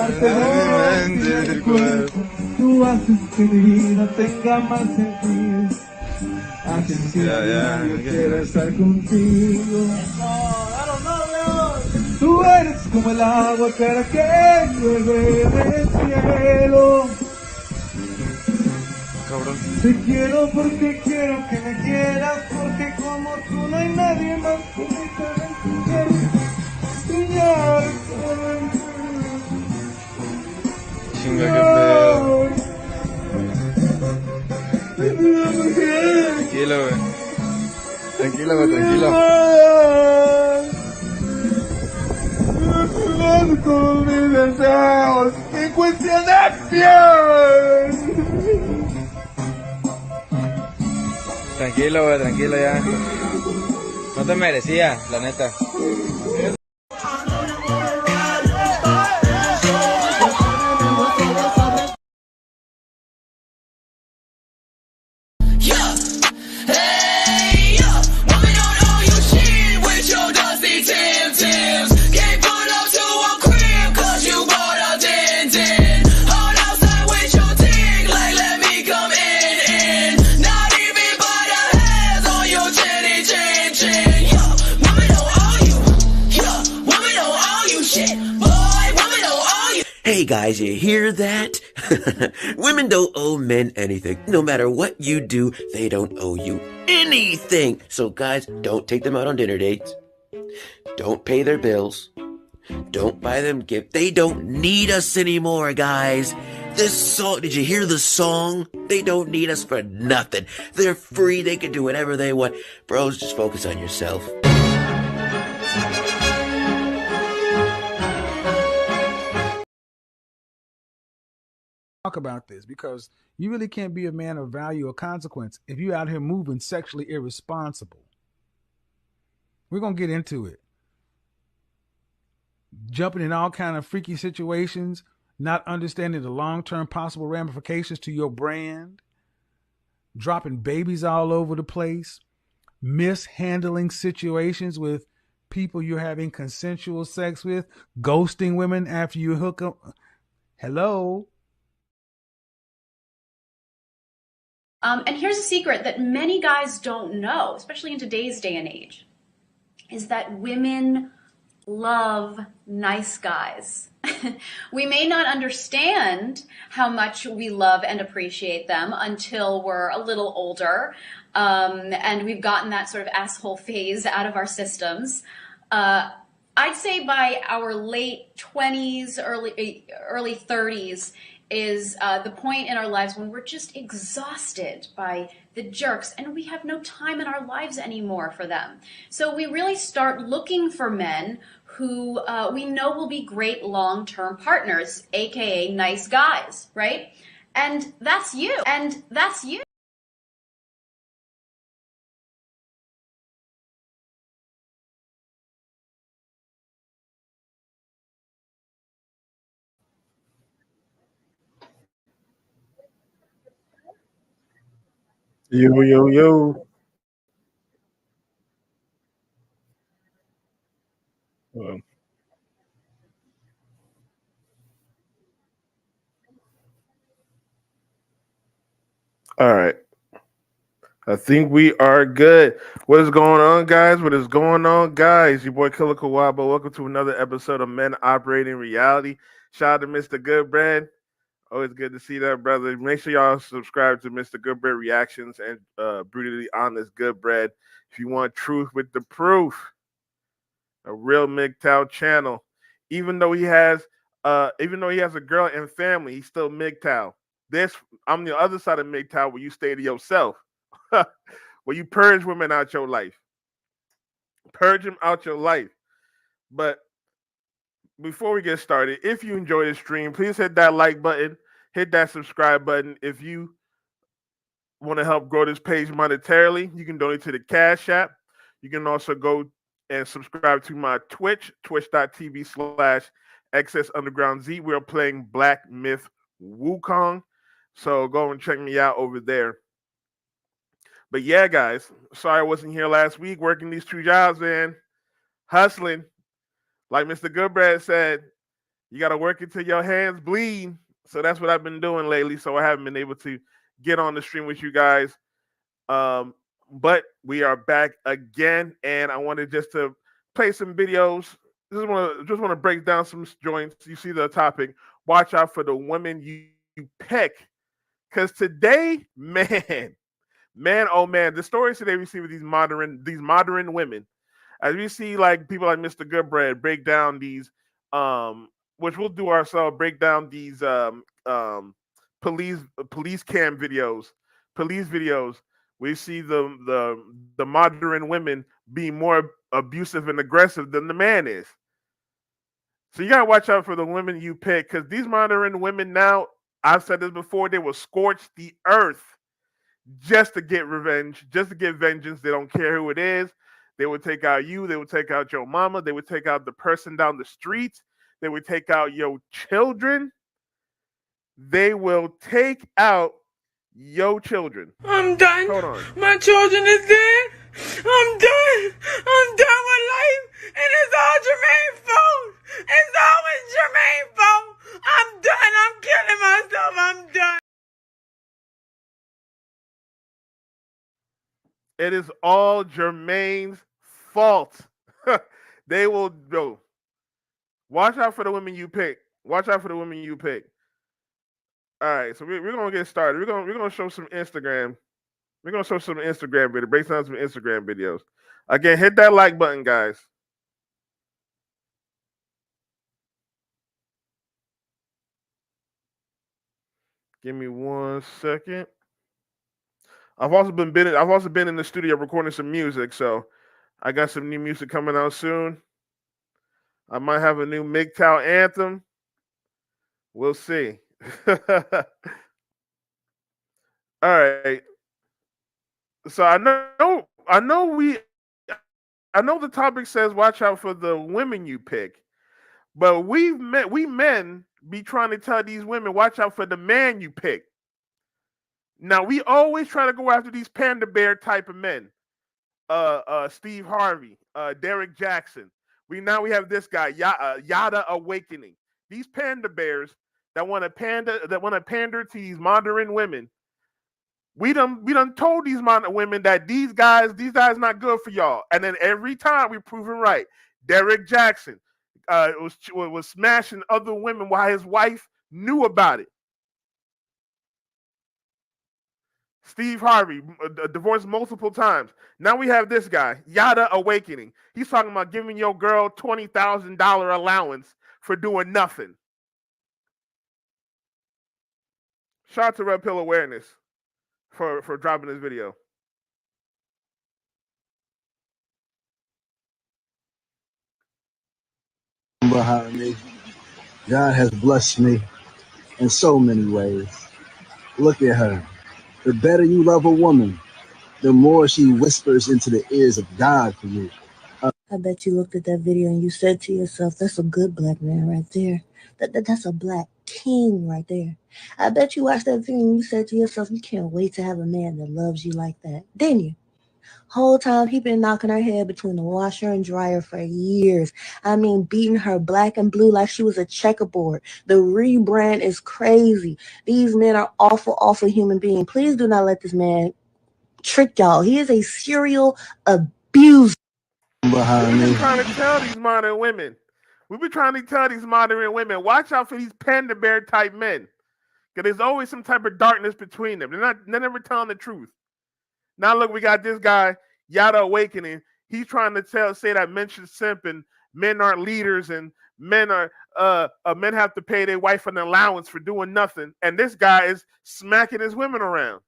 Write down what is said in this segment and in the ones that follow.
parte de mi mente y del cuerpo. Tú haces que mi vida tenga más sentido. Haces que yo quiera estar contigo. Tú eres como el agua clara que llueve del cielo. Cabrón. Te quiero porque quiero que me quieras, porque como tú no hay nadie más que me quiera soñar. Chinga, qué pedo. Tranquilo, güey. Tranquilo, güey, tranquilo. Con mis deseos en cuestión de piel. Tranquilo, güey, tranquilo ya. No te merecía, la neta. Hey guys, you hear that? Women don't owe men anything. No matter what you do, they don't owe you anything. So guys, don't take them out on dinner dates. Don't pay their bills. Don't buy them gifts. They don't need us anymore, guys. This song, did you hear the song? They don't need us for nothing. They're free. They can do whatever they want. Bros, just focus on yourself. Talk about this, because you really can't be a man of value or consequence if you're out here moving sexually irresponsible. We're going to get into it. Jumping in all kind of freaky situations, not understanding the long-term possible ramifications to your brand, dropping babies all over the place, mishandling situations with people you're having consensual sex with, ghosting women after you hook up. Hello? And here's a secret that many guys don't know, especially in today's day and age, is that women love nice guys. We may not understand how much we love and appreciate them until we're a little older, and we've gotten that sort of asshole phase out of our systems. I'd say by our late 20s, early 30s, is the point in our lives when we're just exhausted by the jerks and we have no time in our lives anymore for them. So we really start looking for men who we know will be great long-term partners, aka nice guys, right? And that's you. And that's you. Yo, yo, yo. All right. I think we are good. What is going on, guys? What is going on, guys? Your boy Killer Kawabo. Welcome to another episode of Men Operating Reality. Shout out to Mr. Goodbread. Always good to see that, brother. Make sure y'all subscribe to Mr. Goodbread Reactions and Brutally Honest Goodbread if you want truth with the proof. A real MGTOW channel. Even though he has a girl and family, he's still MGTOW. I'm the other side of MGTOW where you stay to yourself. Where you purge women out your life. Purge them out your life. But before we get started, if you enjoy the stream, please hit that like button, hit that subscribe button. If you want to help grow this page monetarily, you can donate to the Cash App. You can also go and subscribe to my Twitch, twitch.tv/XSUndergroundZ. We're playing Black Myth Wukong. So go and check me out over there. But yeah, guys, sorry I wasn't here last week working these two jobs, man. Hustling. Like Mr. Goodbread said, You got to work until your hands bleed. So that's what I've been doing lately. So I haven't been able to get on the stream with you guys. But we are back again, and I wanted just to play some videos. Just want to break down some joints. You see the topic. Watch out for the women you pick, because today, man, oh man, the stories today we see with these modern women, as we see like people like Mr. Goodbread break down these, which we'll do ourselves, break down these police cam videos, police videos. We see the modern women being more abusive and aggressive than the man is. So you gotta watch out for the women you pick, because these modern women now, I've said this before, they will scorch the earth just to get revenge, just to get vengeance. They don't care who it is. They would take out you. They would take out your mama. They would take out the person down the street. They would take out your children. They will take out your children. I'm done. Hold on. My children is dead. I'm done. I'm done with life. And it's all Jermaine's fault. It's always Jermaine's fault. I'm done. I'm killing myself. I'm done. It is all Jermaine's fault. They will go. Watch out for the women you pick. Watch out for the women you pick. All right, so we're gonna get started. We're gonna show some Instagram. We're gonna show some Instagram videos. Break down some Instagram videos. Again, hit that like button, guys. Give me 1 second. I've also been in the studio recording some music, so I got some new music coming out soon. I might have a new MGTOW anthem. We'll see. All right. So I know the topic says watch out for the women you pick, but we men be trying to tell these women watch out for the man you pick. Now we always try to go after these panda bear type of men. Steve Harvey, Derek Jackson. We have this guy, Yada Awakening. These panda bears that want to pander to these modern women. We done told these modern women that these guys not good for y'all, and then every time we proven right. Derek Jackson was smashing other women while his wife knew about it. Steve Harvey divorced multiple times. Now we have this guy, Yada Awakening. He's talking about giving your girl $20,000 allowance for doing nothing. Shout out to Red Pill Awareness for dropping this video. Behind me, God has blessed me in so many ways. Look at her. The better you love a woman, the more she whispers into the ears of God for you. I bet you looked at that video and you said to yourself, that's a good black man right there. That's a black king right there. I bet you watched that video and you said to yourself, you can't wait to have a man that loves you like that. Didn't you? Whole time he been knocking her head between the washer and dryer for years. I mean, beating her black and blue like she was a checkerboard. The rebrand is crazy. These men are awful human beings. Please do not let this man trick y'all. He is a serial abuser. Behind We've me. been trying to tell these modern women. We've been trying to tell these modern women, watch out for these panda bear type men. Because there's always some type of darkness between them. They're never telling the truth. Now look, we got this guy, Yada Awakening. He's trying to say that men should simp and men aren't leaders and men have to pay their wife an allowance for doing nothing. And this guy is smacking his women around.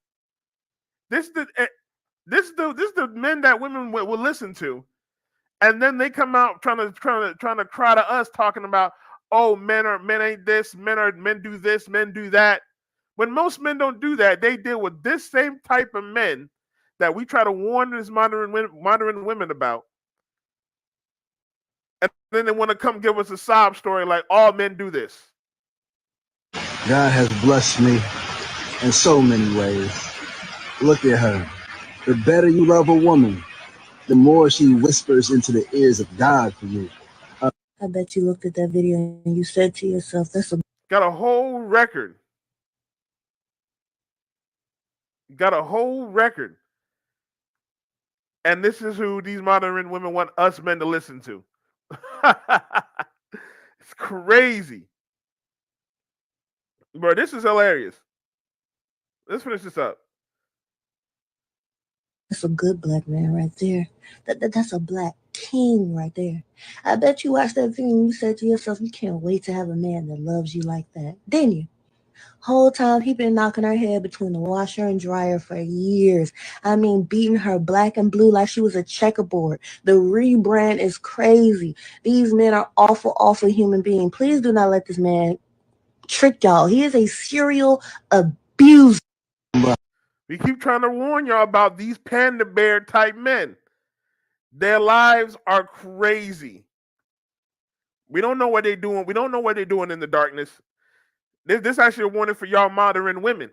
This is the men that women will listen to. And then they come out trying to cry to us, talking about, oh, men ain't this, men do this, men do that. When most men don't do that, they deal with this same type of men that we try to warn these modern women about. And then they want to come give us a sob story like all men do this. God has blessed me in so many ways. Look at her. The better you love a woman, the more she whispers into the ears of God for you. I I bet you looked at that video and you said to yourself, that's a Got a whole record. Got a whole record. And this is who these modern women want us men to listen to. It's crazy. Bro, this is hilarious. Let's finish this up. That's a good black man right there. That's a black king right there. I bet you watched that video and you said to yourself, you can't wait to have a man that loves you like that. Didn't you? Whole time he been knocking her head between the washer and dryer for years. I mean, beating her black and blue like she was a checkerboard. The rebrand is crazy. These men are awful human beings. Please do not let this man trick y'all. He is a serial abuser. We keep trying to warn y'all about these panda bear type men. Their lives are crazy. We don't know what they're doing. We don't know what they're doing in the darkness. This actually a warning for y'all modern women.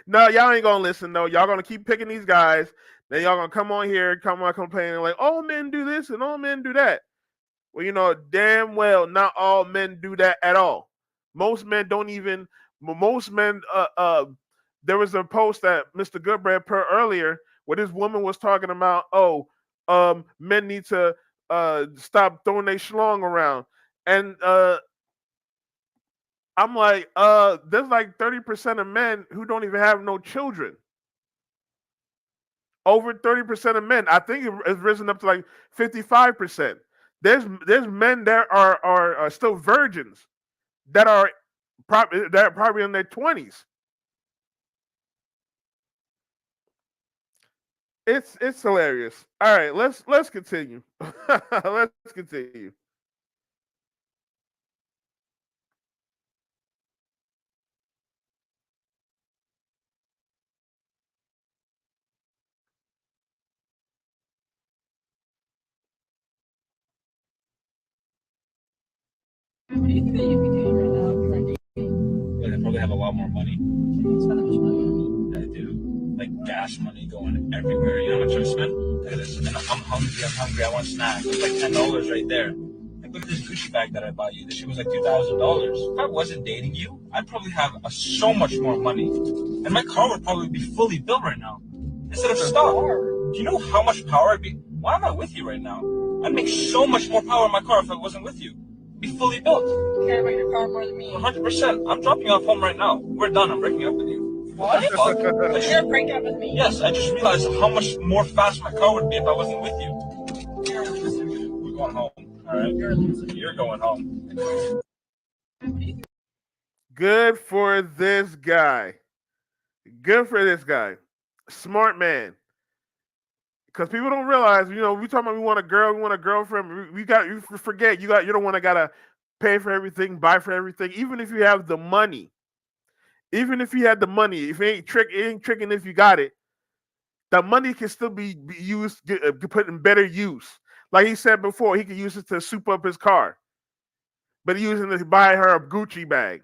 No, y'all ain't gonna listen though. Y'all gonna keep picking these guys. Then y'all gonna come on here, come on complaining like, all men do this and all men do that. Well, you know damn well not all men do that at all. Most men don't even. Most men. There was a post that Mr. Goodbread put earlier where this woman was talking about, men need to stop throwing their schlong around. And I'm like, there's like 30% of men who don't even have no children. Over 30% of men. I think it's risen up to like 55%. There's men that are still virgins that are probably in their 20s. It's hilarious. All right, let's continue. Let's continue. What do you think that you'd be doing right now for a dating? I probably have a lot more money. Spend how much money? I do. Like gas money going everywhere. You know how much I spend? Look at this. And I'm hungry. I want snacks. It's like $10 right there. Like look at this Gucci bag that I bought you. This shit was like $2,000. If I wasn't dating you, I'd probably have so much more money. And my car would probably be fully built right now. Instead of stock. Do you know how much power I'd be? Why am I with you right now? I'd make so much more power in my car if I wasn't with you. Be fully built. You care about your car more than me. 100%. I'm dropping you off home right now. We're done. I'm breaking up with you. What? You're gonna break up with me? Yes, I just realized how much more fast my car would be if I wasn't with you. You're a loser. We're going home. All right. You're a loser. You're going home. Good for this guy. Good for this guy. Smart man. Because people don't realize, we talking about we want a girl, we want a girlfriend. You forget you're the one that gotta pay for everything, buy for everything. Even if you have the money, if you ain't tricking if you got it, the money can still be used, put in better use. Like he said before, he could use it to soup up his car, but he's using it to buy her a Gucci bag,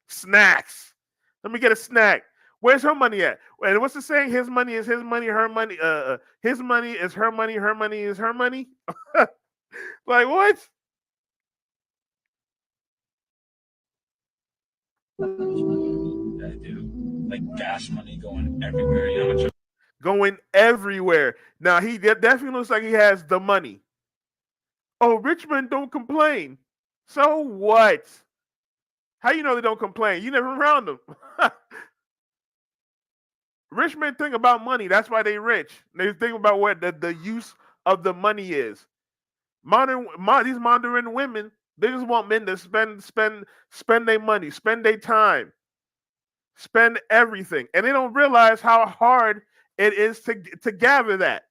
snacks. Let me get a snack. Where's her money at? And what's the saying? His money is his money, her money. His money is her money is her money. Like what? I do. Like gas money going everywhere. You know how much? Going everywhere. Now he definitely looks like he has the money. Oh, rich men don't complain. So what? How you know they don't complain? You never around them. Rich men think about money. That's why they rich. They think about what the use of the money is. These modern women, they just want men to spend their money, spend their time, spend everything, and they don't realize how hard it is to gather that.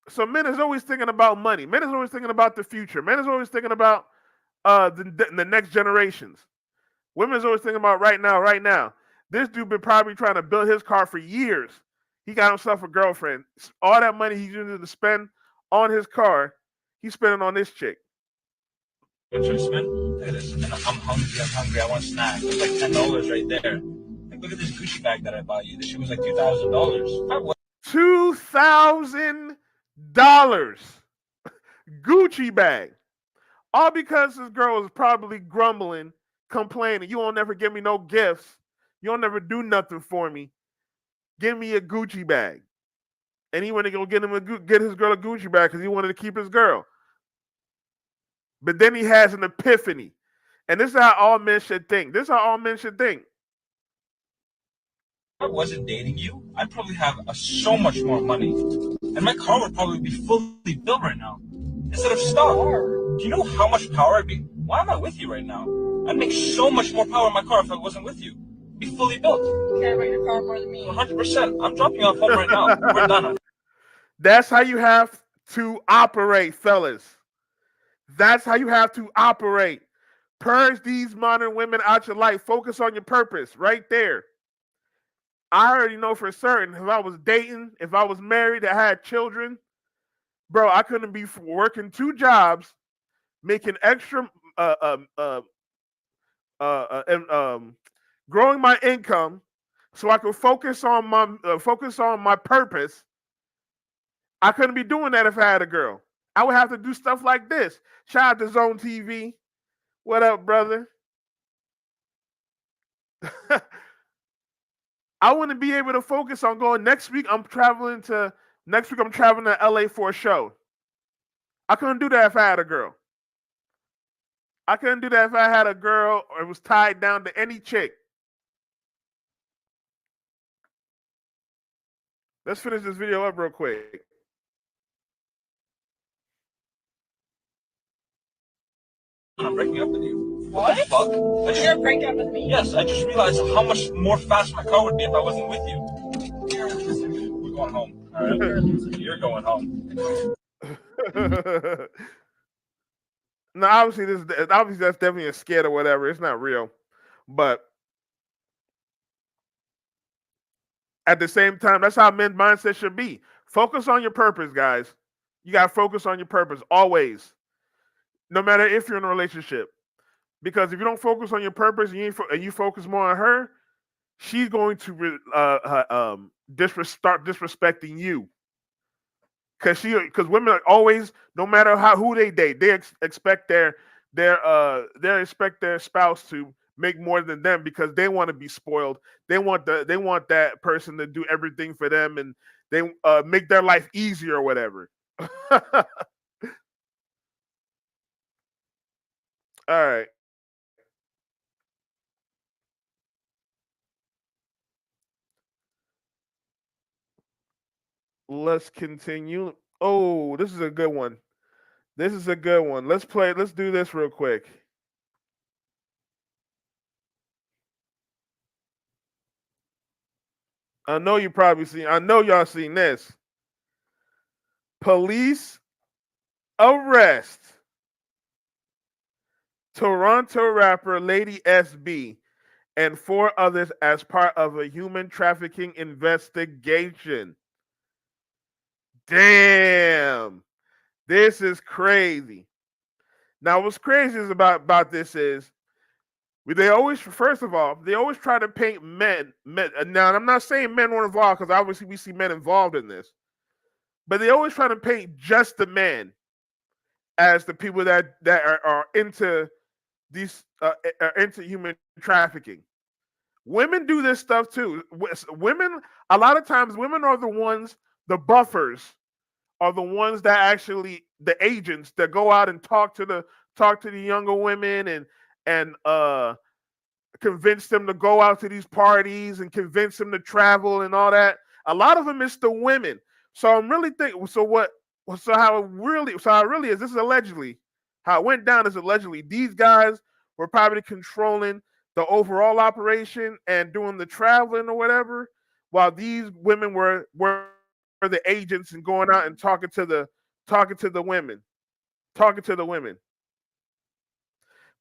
So men is always thinking about money. Men is always thinking about the future. Men is always thinking about the next generations. Women is always thinking about right now. This dude been probably trying to build his car for years. He got himself a girlfriend. All that money he's using to spend on his car, he's spending on this chick. What should I spend? Look at this. And I'm hungry. I want snacks. It's like $10 right there. Like look at this Gucci bag that I bought you. This shit was like $2,000. $2,000. Gucci bag. All because this girl was probably grumbling, complaining. You won't never give me no gifts. You don't never do nothing for me. Give me a Gucci bag. And he went to go get his girl a Gucci bag because he wanted to keep his girl. But then he has an epiphany. And this is how all men should think. This is how all men should think. If I wasn't dating you, I'd probably have so much more money. And my car would probably be fully built right now. Instead of stock. Do you know how much power I'd be? Why am I with you right now? I'd make so much more power in my car if I wasn't with you. Be fully built. You care about your car more than me. 100%. I'm dropping you off home right now. We're done. That's how you have to operate, fellas. That's how you have to operate. Purge these modern women out your life. Focus on your purpose right there. I already know for certain if I was dating, if I was married, I had children, bro, I couldn't be working 2 jobs, making extra, growing my income, so I could focus on my purpose. I couldn't be doing that if I had a girl. I would have to do stuff like this. Shout out to Zone TV. What up, brother? I wouldn't be able to focus on going next week. I'm traveling to LA for a show. I couldn't do that if I had a girl. I couldn't do that if I had a girl or was tied down to any chick. Let's finish this video up real quick. I'm breaking up with you. What the fuck? You're breaking up with me? Yes, I just realized how much more fast my car would be if I wasn't with you. We're going home. All right? You're going home. No, obviously that's definitely a skit or whatever. It's not real, but at the same time, that's how men's mindset should be. Focus on your purpose, guys. You gotta focus on your purpose always, no matter if you're in a relationship. Because if you don't focus on your purpose and you focus more on her, she's going to start disrespecting you. Because women are always, no matter who they date, they expect their spouse to make more than them because they want to be spoiled. They want that person to do everything for them and they make their life easier or whatever. All right. Let's continue. Oh, this is a good one. Let's do this real quick. I know y'all seen this. Police arrest Toronto rapper Lady SB and 4 others as part of a human trafficking investigation. Damn. This is crazy. Now, what's crazy about this is they always try to paint men. Now, I'm not saying men weren't involved because obviously we see men involved in this, but they always try to paint just the men as the people that are into these into human trafficking. Women do this stuff too. Women, a lot of times, women are the buffers, are the ones that actually the agents that go out and talk to the younger women and convince them to go out to these parties and convince them to travel and all that. A lot of them is the women. So I'm really thinking. How it really is. This is allegedly how it went down. Is allegedly these guys were probably controlling the overall operation and doing the traveling or whatever, while these women were the agents and going out and talking to the women.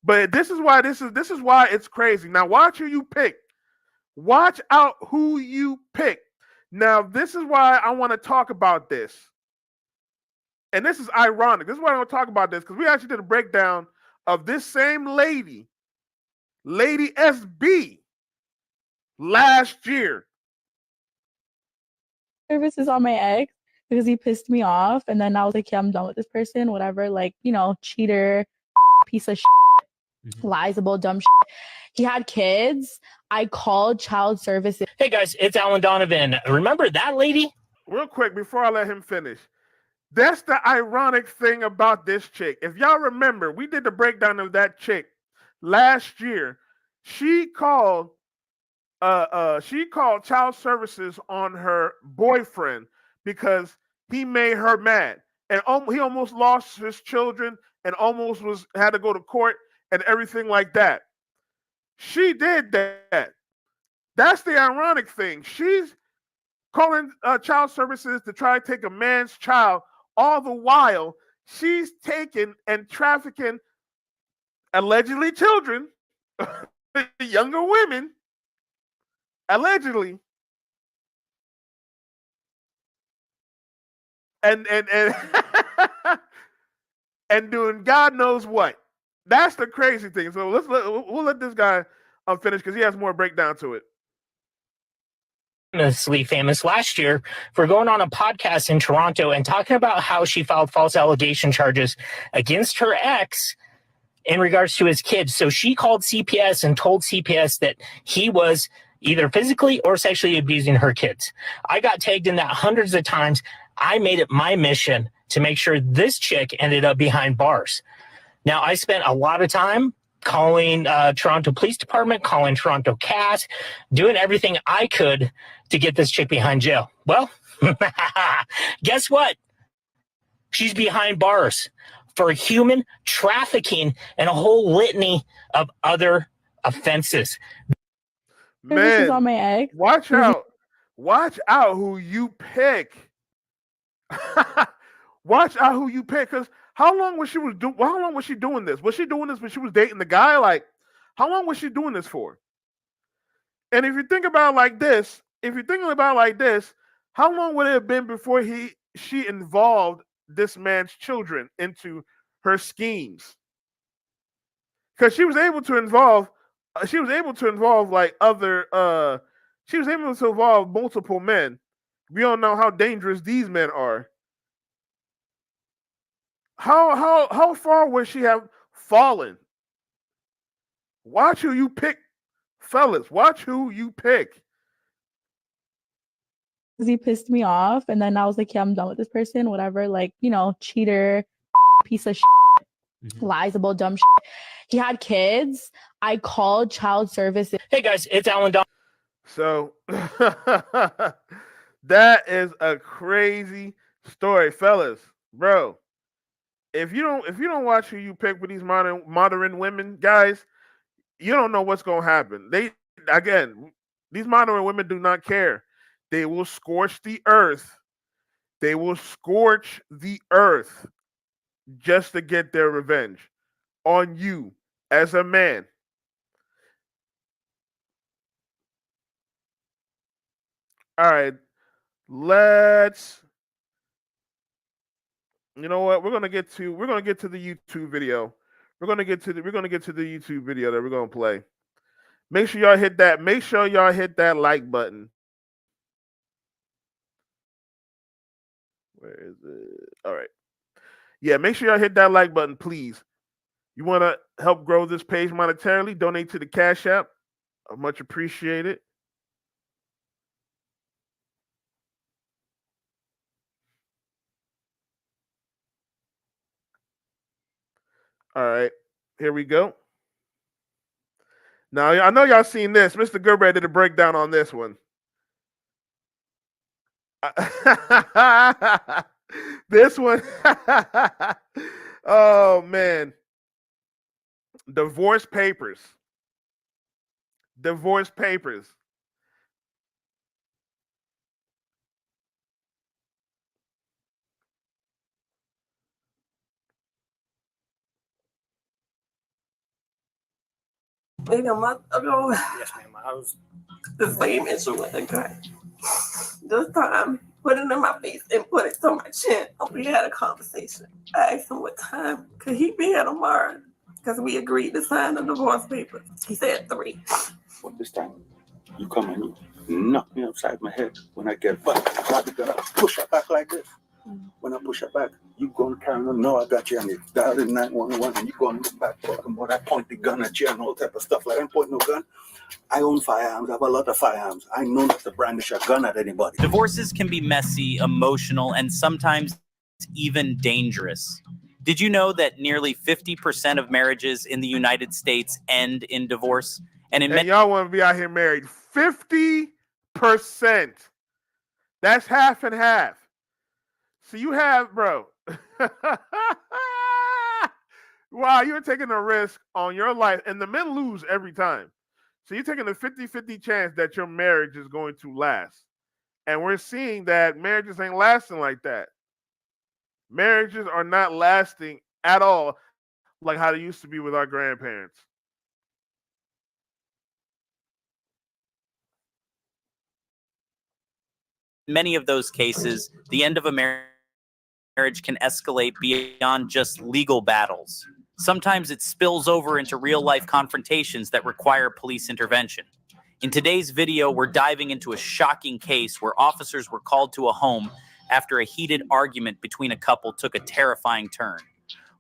But this is why it's crazy. Now watch who you pick. Watch out who you pick. Now this is why I want to talk about this. And this is ironic. This is why I want to talk about this because we actually did a breakdown of this same lady, Lady SB, last year. Services on my ex. because he pissed me off. And then I was like, yeah, I'm done with this person, whatever. Like, you know, cheater, piece of shit, lies about dumb shit. He had kids. I called child services. Hey guys, it's Alan Donovan. Remember that lady? Real quick, before I let him finish, that's the ironic thing about this chick. If y'all remember, we did the breakdown of that chick last year. She called child services on her boyfriend because he made her mad, and he almost lost his children and almost had to go to court and everything like that. She did that. That's the ironic thing. She's calling child services to try to take a man's child, all the while she's taking and trafficking allegedly children, younger women, allegedly, and and doing God knows what. That's the crazy thing. So we'll let this guy finish because he has more breakdown to it. Famously famous last year for going on a podcast in Toronto and talking about how she filed false allegation charges against her ex in regards to his kids. So she called CPS and told CPS that he was either physically or sexually abusing her kids. I got tagged in that hundreds of times. I made it my mission to make sure this chick ended up behind bars. Now, I spent a lot of time calling Toronto Police Department, calling Toronto CAS, doing everything I could to get this chick behind jail. Well, guess what? She's behind bars for human trafficking and a whole litany of other offenses. Man, on my ex. Watch out. Watch out who you pick. Watch out who you pick, because how long was she doing this? Was she doing this when she was dating the guy? Like, how long was she doing this for? And if you think about it like this, how long would it have been before she involved this man's children into her schemes? Because she was able to involve like other she was able to involve multiple men. We don't know how dangerous these men are. How far would she have fallen? Watch who you pick, fellas. Watch who you pick. He pissed me off, and then I was like, yeah, I'm done with this person, whatever. Like, you know, cheater, piece of shit, lies about dumb shit. He had kids. I called child services. Hey guys, it's Alan Donovan. So that is a crazy story, fellas, bro. If you don't watch who you pick with these modern women, guys, you don't know what's gonna happen. These modern women do not care. They will scorch the earth. They will scorch the earth just to get their revenge on you as a man. All right, you know what? We're gonna get to the YouTube video. We're gonna get to the YouTube video that we're gonna play. Make sure y'all hit that like button. Where is it? All right. Yeah, make sure y'all hit that like button, please. You want to help grow this page monetarily? Donate to the Cash App. I much appreciate it. All right, here we go. Now, I know y'all seen this. Mr. Gerber did a breakdown on this one. This one. Oh, man. Divorce papers. Divorce papers. Maybe a month ago. Yes, ma'am. I was the same issue with the guy. This time, put it in my face and put it to my chin. We had a conversation. I asked him what time could he be here tomorrow because we agreed to sign the divorce papers. He said 3. What this time? You come and you knock me upside my head. When I get back, I gotta push her back like this. When I push her back, you gonna carry on. No, I got you. And you dial in 911 and you gonna look back talking about I point the gun at you and all type of stuff. Like I don't point no gun. I own firearms. I have a lot of firearms. I know not to brandish a gun at anybody. Divorces can be messy, emotional, and sometimes even dangerous. Did you know that nearly 50% of marriages in the United States end in divorce? And in many y'all want to be out here married. 50%. That's half and half. So you have, bro. Wow, you're taking a risk on your life. And the men lose every time. So you're taking a 50-50 chance that your marriage is going to last. And we're seeing that marriages ain't lasting like that. Marriages are not lasting at all like how they used to be with our grandparents. many of those cases, the end of a marriage can escalate beyond just legal battles. Sometimes it spills over into real-life confrontations that require police intervention. In today's video, we're diving into a shocking case where officers were called to a home after a heated argument between a couple took a terrifying turn.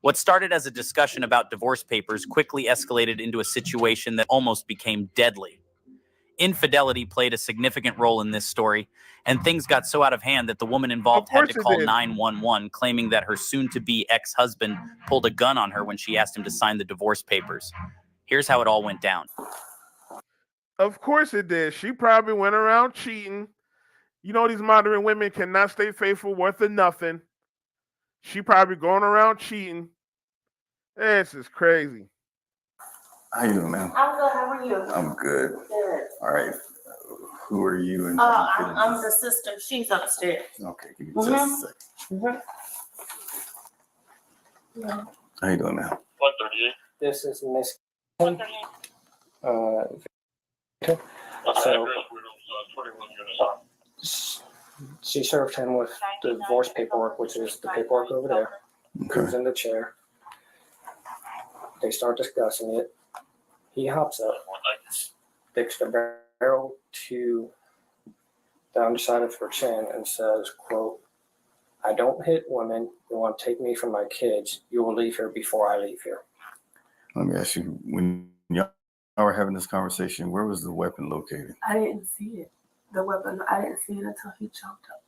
What started as a discussion about divorce papers quickly escalated into a situation that almost became deadly. Infidelity played a significant role in this story, and things got so out of hand that the woman involved had to call 911, claiming that her soon-to-be ex-husband pulled a gun on her when she asked him to sign the divorce papers. Here's how it all went down. Of course it did. She probably went around cheating. You know, these modern women cannot stay faithful worth of nothing. She probably going around cheating. This is crazy. How you doing, man? I'm good. How are you? I'm good. Good. All right. Who are you? And I'm the sister. She's upstairs. Okay. Give me just a second. How you doing, man? 138. This is Miss. She served him with the divorce paperwork, which is the paperwork over there. Okay. He's in the chair. They start discussing it. He hops up, sticks the barrel to the underside of her chin and says, quote, "I don't hit women. You want to take me from my kids. You will leave here before I leave here." Let me ask you, when y'all were having this conversation, where was the weapon located? I didn't see it. The weapon, I didn't see it until he jumped up.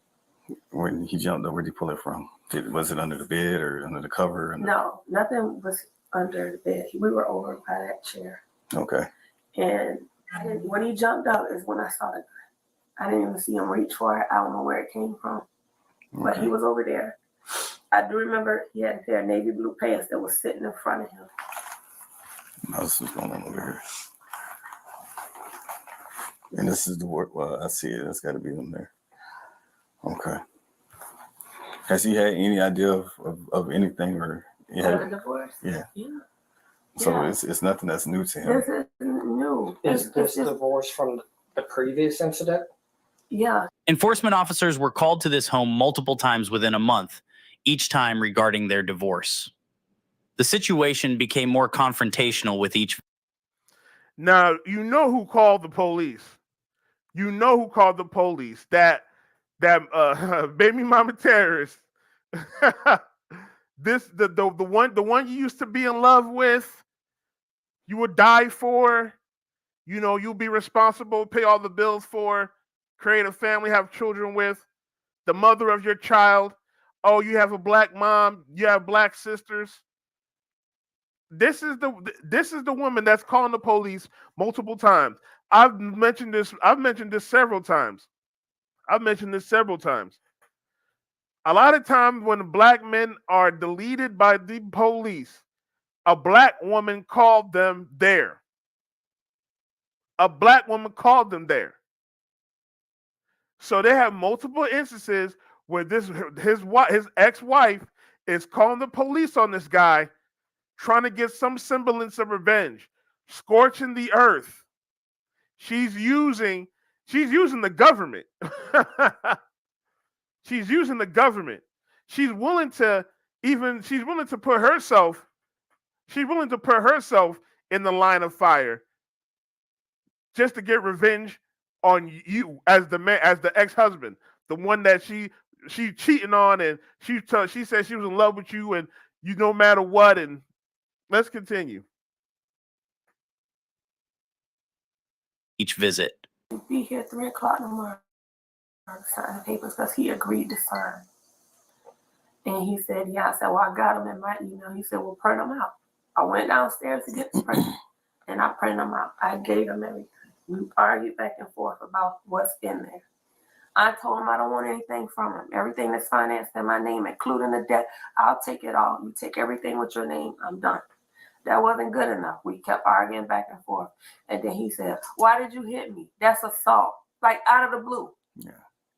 When he jumped up, where did he pull it from? Was it under the bed or under the cover? No, nothing was under the bed. We were over by that chair. Okay. And when he jumped up is when I saw the gun. I didn't even see him reach for it. I don't know where it came from. But he was over there. I do remember he had a pair of navy blue pants that was sitting in front of him. What's going on over here? And this is the work. Well, I see it. That's got to be in there. Okay. Has he had any idea of anything or? The divorce? Yeah. Yeah. So Yeah. it's nothing that's new to him. This is new. Is this divorce from the previous incident? Yeah. Enforcement officers were called to this home multiple times within a month, each time regarding their divorce. The situation became more confrontational with each. Now, you know who called the police. You know who called the police. That baby mama terrorist. The one you used to be in love with, you would die for, you know, you'll be responsible, pay all the bills for, create a family, have children with, the mother of your child. Oh, you have a black mom, you have black sisters. This is the woman that's calling the police multiple times. I've mentioned this several times. A lot of times when black men are deleted by the police, a black woman called them there. So they have multiple instances where his ex-wife is calling the police on this guy, trying to get some semblance of revenge, scorching the earth. She's using the government. She's using the government. She's willing to put herself in the line of fire just to get revenge on you as the man, as the ex-husband, the one that she cheating on, and she said she was in love with you, and you no matter what. And let's continue. Each visit. Be here 3 o'clock in the morning to sign the papers because he agreed to sign. And he said, yeah. I said, well, I got them in my email. He said, well, print them out. I went downstairs to get the print, and I printed them out. I gave him everything. We argued back and forth about what's in there. I told him I don't want anything from him. Everything that's financed in my name, including the debt, I'll take it all. You take everything with your name, I'm done. That wasn't good enough. We kept arguing back and forth. And then he said, why did you hit me? That's assault. Like out of the blue. Yeah.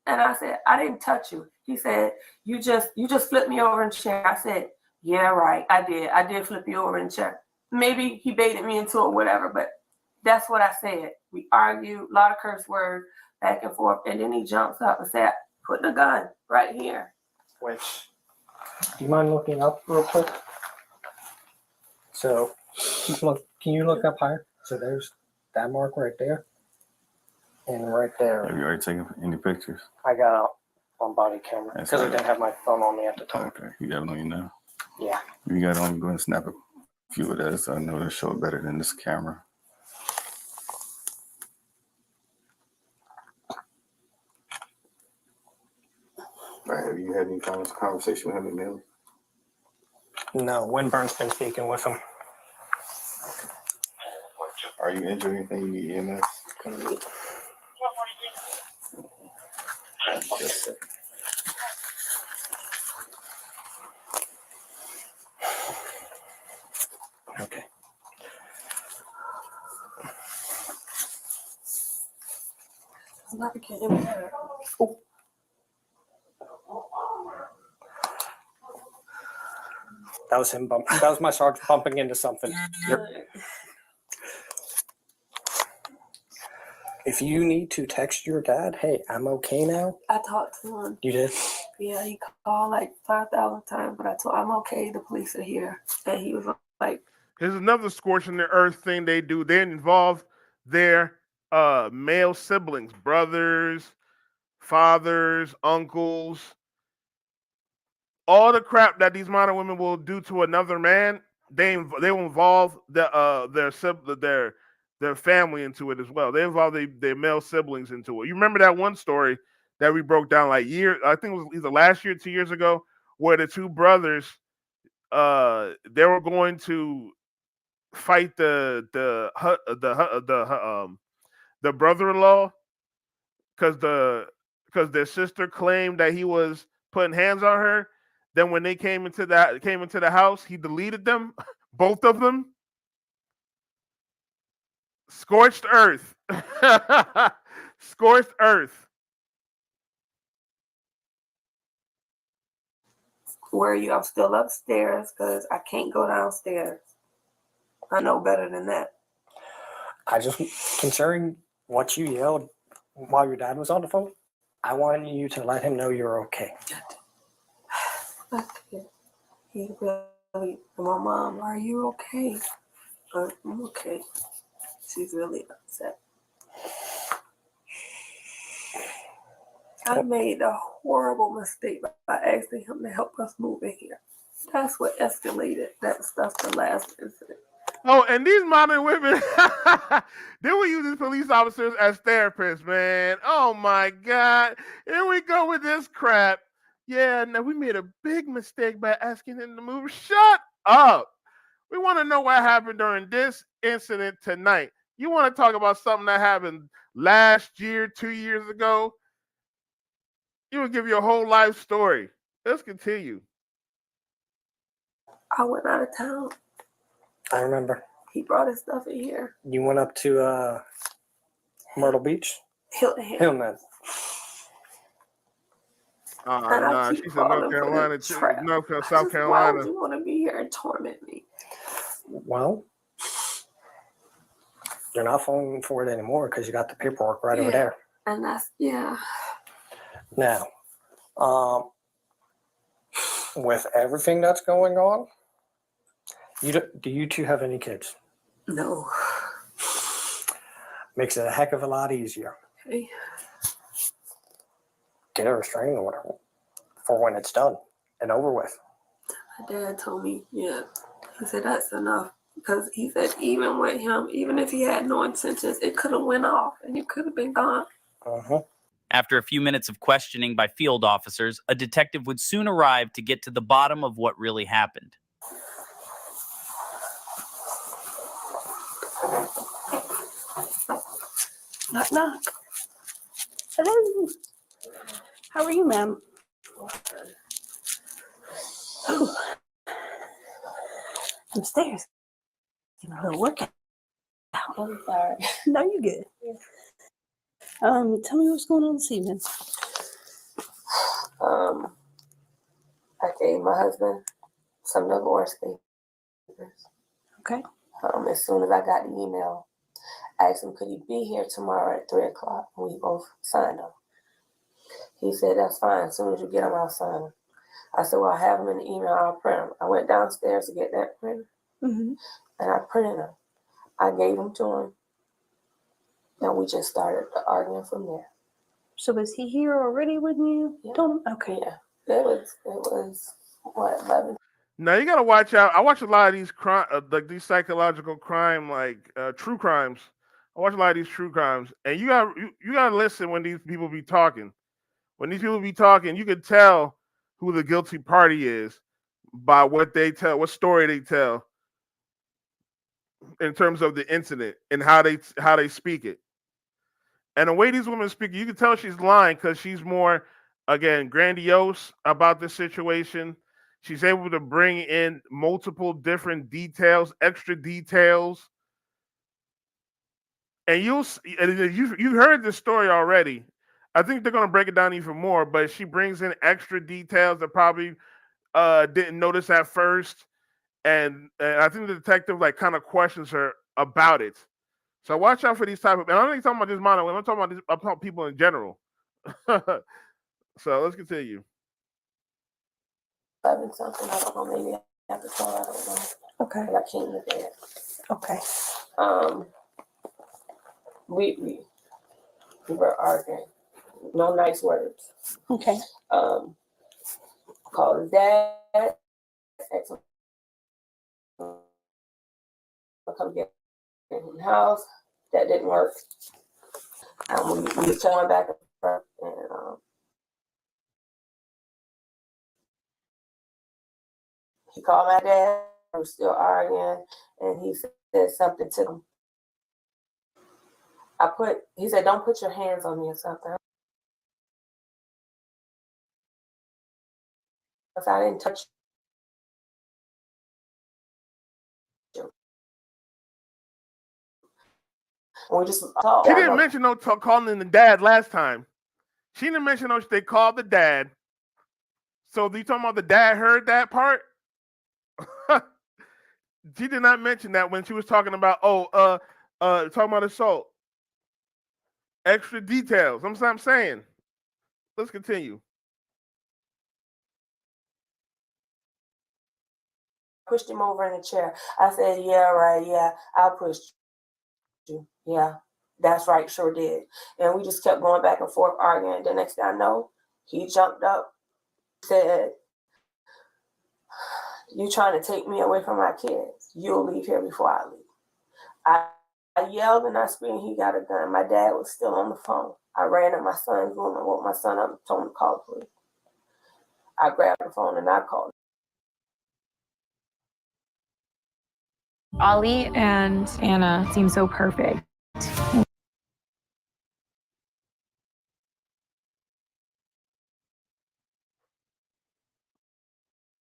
And I said, I didn't touch you. He said, you just flipped me over in the chair. I said, yeah, right. I did flip you over in the chair. Maybe he baited me into it, whatever, but that's what I said. We argued, a lot of curse words, back and forth. And then he jumps up and said, put the gun right here. Which, do you mind looking up real quick? So, can you look up higher? So there's that mark right there. And right there. Have you already taken any pictures? I got out on body camera That's because I right. didn't have my phone on me at the time. Okay, you got it on you now. Yeah. You got it on. Go ahead and snap a few of that, so I know to show it better than this camera. All right, have you had any conversation with him, Emily? No, Winburn's been speaking with him. Are you injured or anything? You need EMS? Just a Okay. I'm not kidding. Oh. That was him bumping. That was my sergeant bumping into something. If you need to text your dad, hey, I'm okay now. I talked to him. You did? Yeah, he called like 5,000 times, but I told him I'm okay. The police are here. And he was like, Here's another scorching the earth thing they do. They involve their male siblings, brothers, fathers, uncles. All the crap that these modern women will do to another man, they will involve their family into it as well. They involve their male siblings into it. You remember that one story that we broke down like I think it was either last year or 2 years ago, where the two brothers they were going to fight the brother-in-law because their sister claimed that he was putting hands on her. Then when they came into the house, he deleted them, both of them. Scorched earth. Scorched earth. where are you? I'm still upstairs because I can't go downstairs. I know better than that. I just, considering what you yelled while your dad was on the phone, I want you to let him know you're okay. He really, my mom, are you okay? I'm okay. She's really upset. I made a horrible mistake by asking him to help us move in here. That's what escalated that stuff the last incident. Oh, and these modern women, they will use these police officers as therapists, man. Oh my God. Here we go with this crap. Yeah, now we made a big mistake by asking him to move. Shut up. We want to know what happened during this incident tonight. You want to talk about something that happened last year, 2 years ago? You will give your whole life story. Let's continue. I went out of town. I remember. He brought his stuff in here. You went up to Myrtle Beach? Hilton Head. Hillman. Nah, she's in North Carolina, South Carolina. Why would you want to be here and torment me? Well, you're not falling for it anymore because you got the paperwork right over there. And that's, yeah. Now, with everything that's going on, do you two have any kids? No. Makes it a heck of a lot easier. Okay. Get a restraining order for when it's done and over with. My dad told me, yeah. He said that's enough. Because he said even with him, even if he had no intentions, it could have went off and you could have been gone. After a few minutes of questioning by field officers, a detective would soon arrive to get to the bottom of what really happened. Knock, knock. Hello. How are you, ma'am? Oh. Upstairs. Getting a little workout. I'm sorry. No, you're good. Tell me what's going on this evening. I gave my husband some divorce papers. Okay. As soon as I got the email, I asked him, could he be here tomorrow at 3 o'clock? And we both signed them. He said, that's fine. As soon as you get them, I'll sign them. I said, well, I have them in the email. I'll print them. I went downstairs to get that printer, and I printed them. I gave them to him, and we just started arguing from there. So was he here already with you? Yeah. Okay. Yeah. It was what, 11? Now you gotta watch out. I watch a lot of these crime, like these psychological crime, like true crimes. I watch a lot of these true crimes, and you gotta listen when these people be talking. When these people be talking, you can tell who the guilty party is by what they tell, what story they tell, in terms of the incident and how they speak it. And the way these women speak, you can tell she's lying because she's more, again, grandiose about the situation. She's able to bring in multiple different details, extra details. And you heard this story already. I think they're going to break it down even more, but she brings in extra details that probably didn't notice at first. And I think the detective like kind of questions her about it. So watch out for these type of. And I'm not even talking about this model. I'm talking about people in general. So let's continue. 11 something. I don't know. Maybe after 12. I don't know. Okay. But I came to bed. Okay. We were arguing. No nice words. Okay. Called his dad. Asked him to come get in the house. That didn't work. We were going back and forth, and he called my dad. We were still arguing, and he said something to him. He said, "Don't put your hands on me" or something. Because I didn't touch you. And we just talked. She didn't mention no calling the dad last time. She didn't mention no. They called the dad. So you talking about the dad heard that part? She did not mention that when she was talking about talking about assault. Extra details. That's what I'm saying. Let's continue. Pushed him over in a chair. I said, "Yeah, right. Yeah, I pushed you. Yeah, that's right. Sure did." And we just kept going back and forth arguing. The next thing I know, he jumped up, said, "You trying to take me away from my kids? You'll leave here before I leave." I yelled and I screamed. He got a gun. My dad was still on the phone. I ran in my son's room and woke my son up and told him to call the police. I grabbed the phone and I called. Ollie and Anna seem so perfect.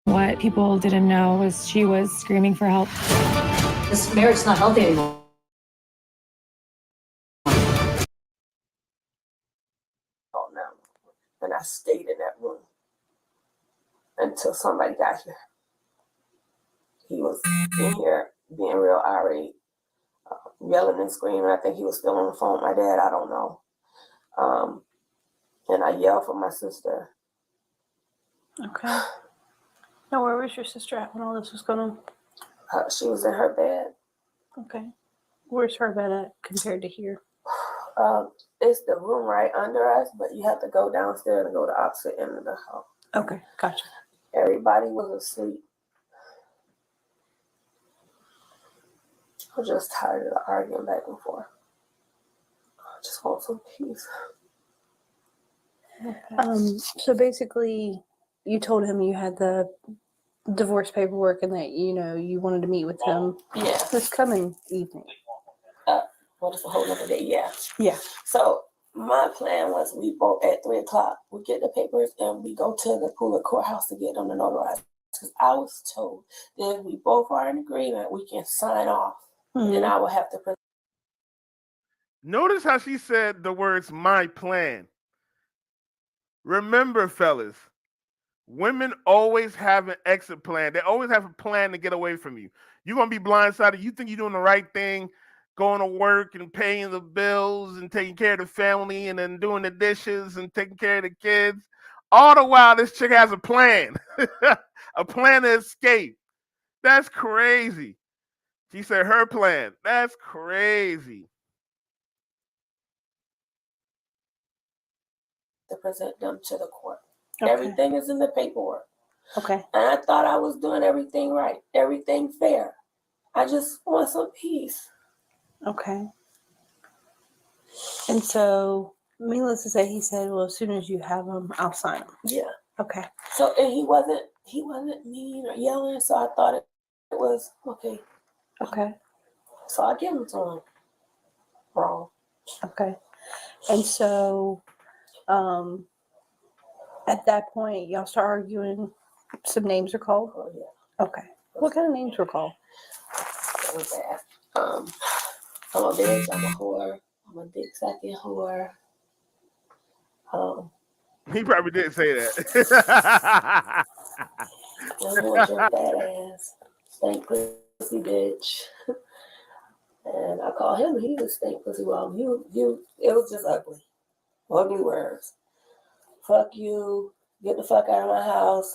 What people didn't know was she was screaming for help. This marriage's not healthy anymore. And I stayed in that room until somebody got here. He was in here being real irate, yelling and screaming. I think he was still on the phone with my dad. I don't know. And I yelled for my sister. Okay. Now, where was your sister at when all this was going on? She was in her bed. Okay. Where's her bed at compared to here? it's the room right under us, but you have to go downstairs and go to the opposite end of the house. Okay, gotcha. Everybody was asleep. I'm just tired of the arguing back and forth. I just want some peace. So basically, you told him you had the divorce paperwork and that you wanted to meet with him. Yeah. This coming evening. Well, it's a whole other day. Yeah. Yeah. So my plan was we both at 3:00. We get the papers and we go to the Pooler courthouse to get them notarized. Because I was told that if we both are in agreement, we can sign off, and I will have to. Notice how she said the words "my plan." Remember, fellas, women always have an exit plan. They always have a plan to get away from you. You're going to be blindsided. You think you're doing the right thing, going to work and paying the bills and taking care of the family and then doing the dishes and taking care of the kids. All the while, this chick has a plan, a plan to escape. That's crazy. She said her plan. That's crazy. To present them to the court. Okay. Everything is in the paperwork. Okay. And I thought I was doing everything right, everything fair. I just want some peace. Okay. And so, needless to say, he said, "Well, as soon as you have them, I'll sign them." Yeah. Okay. So, and he wasn't mean or yelling, so I thought it was okay. Okay. So I give him to him. Wrong. Okay. And so, at that point, y'all start arguing. Some names are called. Oh yeah. Okay. What kind of names were called? That was bad. I'm a bitch. I'm a whore. I'm a dick sucking whore. He probably did say that. I'm gonna drink that ass. Stank pussy bitch. And I call him. He was stank pussy. Well, it was just ugly. Ugly words. Fuck you. Get the fuck out of my house.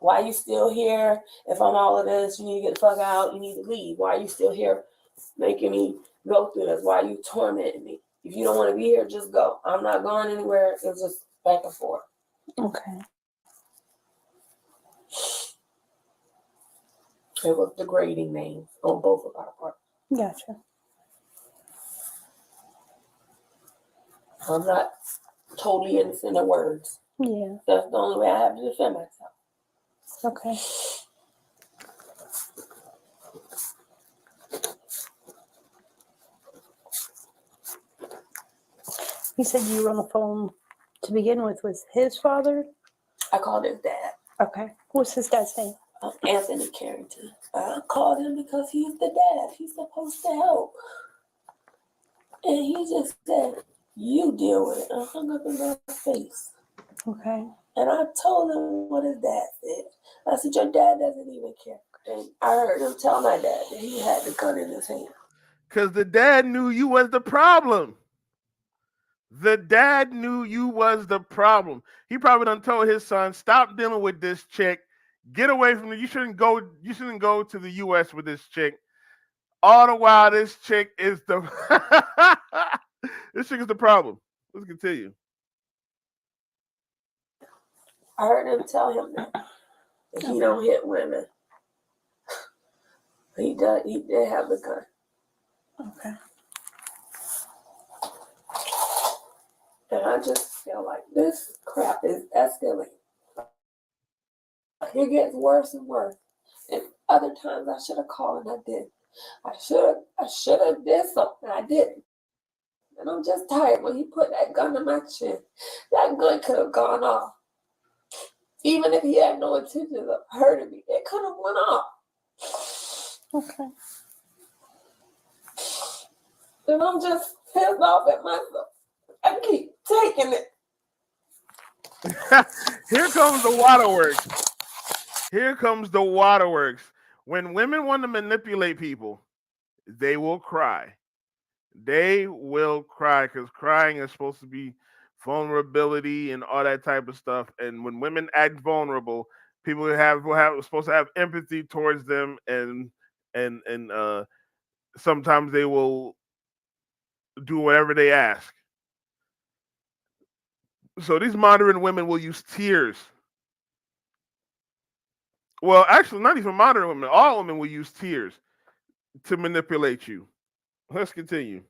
Why are you still here? If I'm all of this, you need to get the fuck out. You need to leave. Why are you still here making me go through this? Why are you tormenting me? If you don't want to be here, just go. I'm not going anywhere. It's just back and forth. Okay. It was degrading names on both of our parts. Gotcha. I'm not totally innocent of words. Yeah. That's the only way I have to defend myself. Okay. He said you were on the phone to begin with his father? I called his dad. Okay. What's his dad's name? Anthony Carrington. I called him because he's the dad. He's supposed to help. And he just said, "You deal with it." I hung up in my face. Okay. And I told him what his dad said. I said, "Your dad doesn't even care." And I heard him tell my dad that he had the gun in his hand. Because the dad knew you was the problem. The dad knew you was the problem. He probably done told his son, "Stop dealing with this chick. Get away from her. You shouldn't go to the US with this chick." All the while, this chick is the this chick is the problem. Let's continue. I heard him tell him that he don't hit women. He did have the gun. Okay. And I just feel like this crap is escalating. It gets worse and worse. And other times I should have called and I didn't. I should have did something. I didn't. And I'm just tired. When he put that gun in my chin, that gun could have gone off. Even if he had no intention of hurting me, it could have went off. Okay. And I'm just pissed off at myself. I keep taking it. Here comes the waterworks. Here comes the waterworks. When women want to manipulate people, they will cry. They will cry because crying is supposed to be vulnerability and all that type of stuff. And when women act vulnerable, people will supposed to have empathy towards them, and sometimes they will do whatever they ask. So these modern women will use tears. Well, actually, not even modern women. All women will use tears to manipulate you. Let's continue.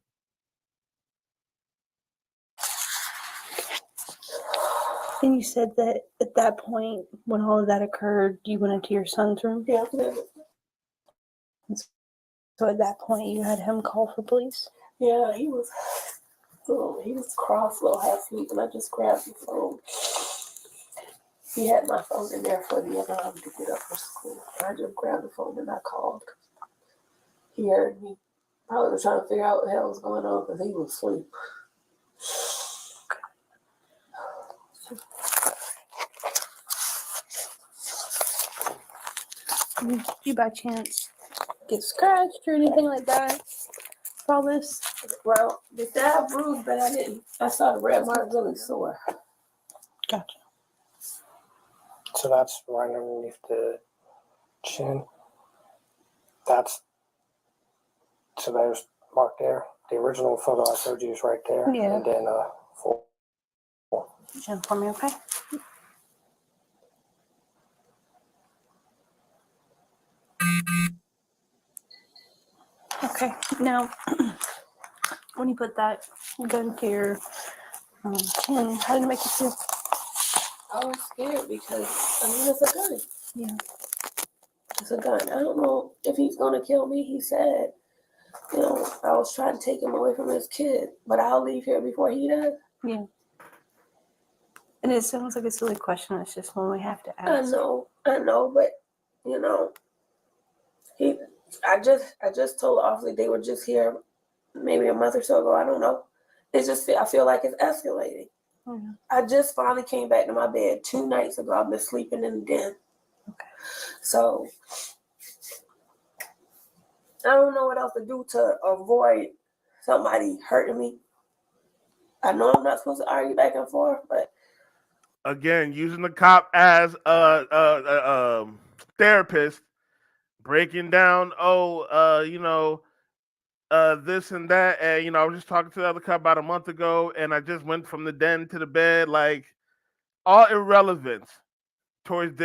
And you said that at that point, when all of that occurred, you went into your son's room? Yeah. So at that point, you had him call for police? Yeah, he was cross, little half asleep, and I just grabbed the phone. He had my phone in there for the alarm to get up for school. I just grabbed the phone and I called. He heard me. Probably was trying to figure out what the hell was going on because he was asleep. Did you by chance get scratched or anything like that for all this? Well, the stab bruised, but I didn't. I saw the red mark really sore. Gotcha. So that's right underneath the chin. So there's mark there. The original photo I showed you is right there. Yeah. And then full. Chin for me, okay? Okay, now, when you put that gun to your chin, how did it make you feel? I was scared because, it's a gun. Yeah. It's a gun. I don't know if he's going to kill me. He said, I was trying to take him away from his kid, but I'll leave here before he does. Yeah. And it sounds like a silly question. It's just one we have to I ask. know, but, I just told the officer they were just here maybe a month or so ago. I don't know. I feel like it's escalating. Oh, yeah. I just finally came back to my bed 2 nights ago. I've been sleeping in the den. Okay. So I don't know what else to do to avoid somebody hurting me. I know I'm not supposed to argue back and forth, but Again, using the cop as a therapist, breaking down, this and that. And, I was just talking to the other cop about a month ago, and I just went from the den to the bed, like all irrelevant towards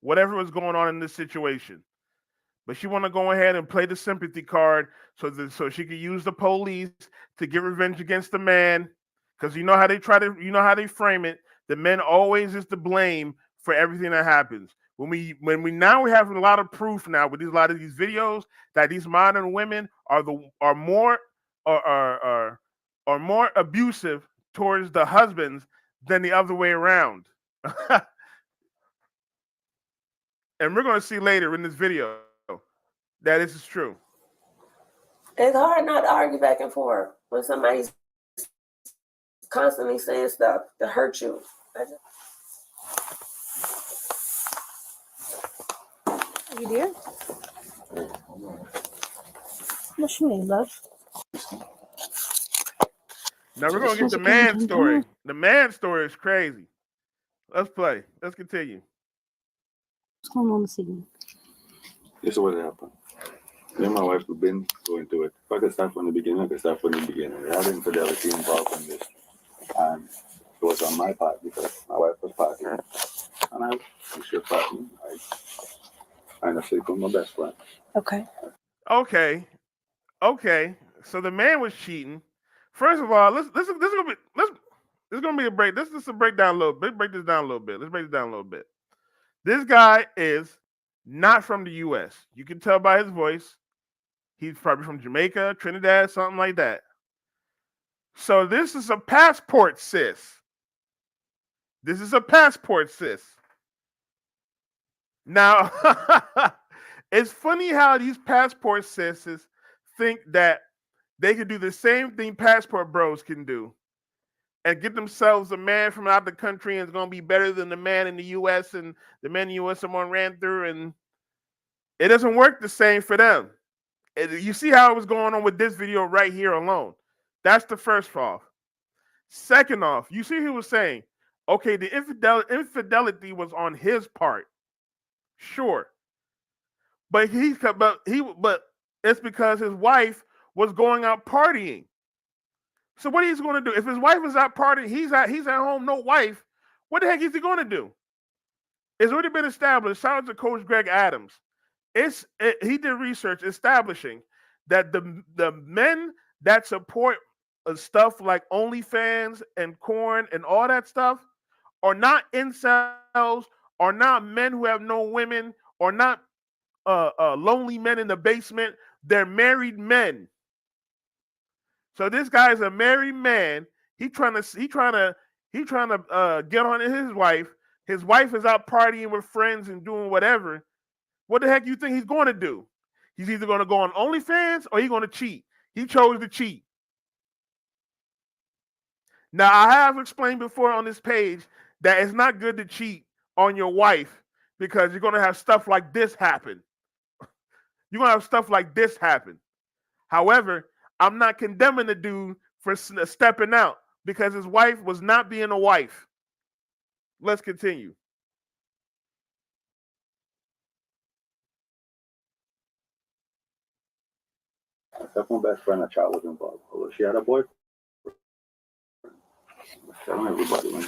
whatever was going on in this situation. But she want to go ahead and play the sympathy card so she could use the police to get revenge against the man. Because you know how they frame it. The men always is to blame for everything that happens. When we have a lot of proof now with a lot of these videos that these modern women are more abusive towards the husbands than the other way around. And we're going to see later in this video that this is true. it's hard not to argue back and forth when somebody's constantly saying stuff to hurt you. You dear? What's your name, love? Now we're going to get the man story. The man story is crazy. Let's play. Let's continue. What's going on this evening? This is what happened. Me and my wife have been going through it. If I could start from the beginning, I could start from the beginning. There had infidelity involved in this. And it was on my part because my wife was partying. And I was sure partying. I ended up sleeping with my best friend. Okay. So the man was cheating. First of all, this is gonna be a break. This is a breakdown a little bit. Break this down a little bit. Let's break this down a little bit. This guy is not from the U.S. You can tell by his voice. He's probably from Jamaica, Trinidad, something like that. So this is a passport sis. Now, it's funny how these passport sisters think that they can do the same thing passport bros can do and get themselves a man from out the country and it's going to be better than the man in the U.S. and the man in the U.S. someone ran through, and it doesn't work the same for them. You see how it was going on with this video right here alone. That's the first off. Second off, you see he was saying, okay, the infidelity was on his part. Sure. But it's because his wife was going out partying. So what he's going to do? If his wife is out partying, he's at home, no wife. What the heck is he going to do? It's already been established. Shout out to Coach Greg Adams. He did research establishing that the men that support stuff like OnlyFans and Corn and all that stuff are not incels, are not men who have no women, or not lonely men in the basement. They're married men. So this guy is a married man. He trying to get on his wife. His wife is out partying with friends and doing whatever. What the heck do you think he's going to do? He's either going to go on OnlyFans or he's going to cheat. He chose to cheat. Now, I have explained before on this page that it's not good to cheat on your wife because you're going to have stuff like this happen. You're going to have stuff like this happen. However, I'm not condemning the dude for stepping out because his wife was not being a wife. Let's continue. Except my best friend, a child was involved. Although she had a boyfriend. I was telling everybody when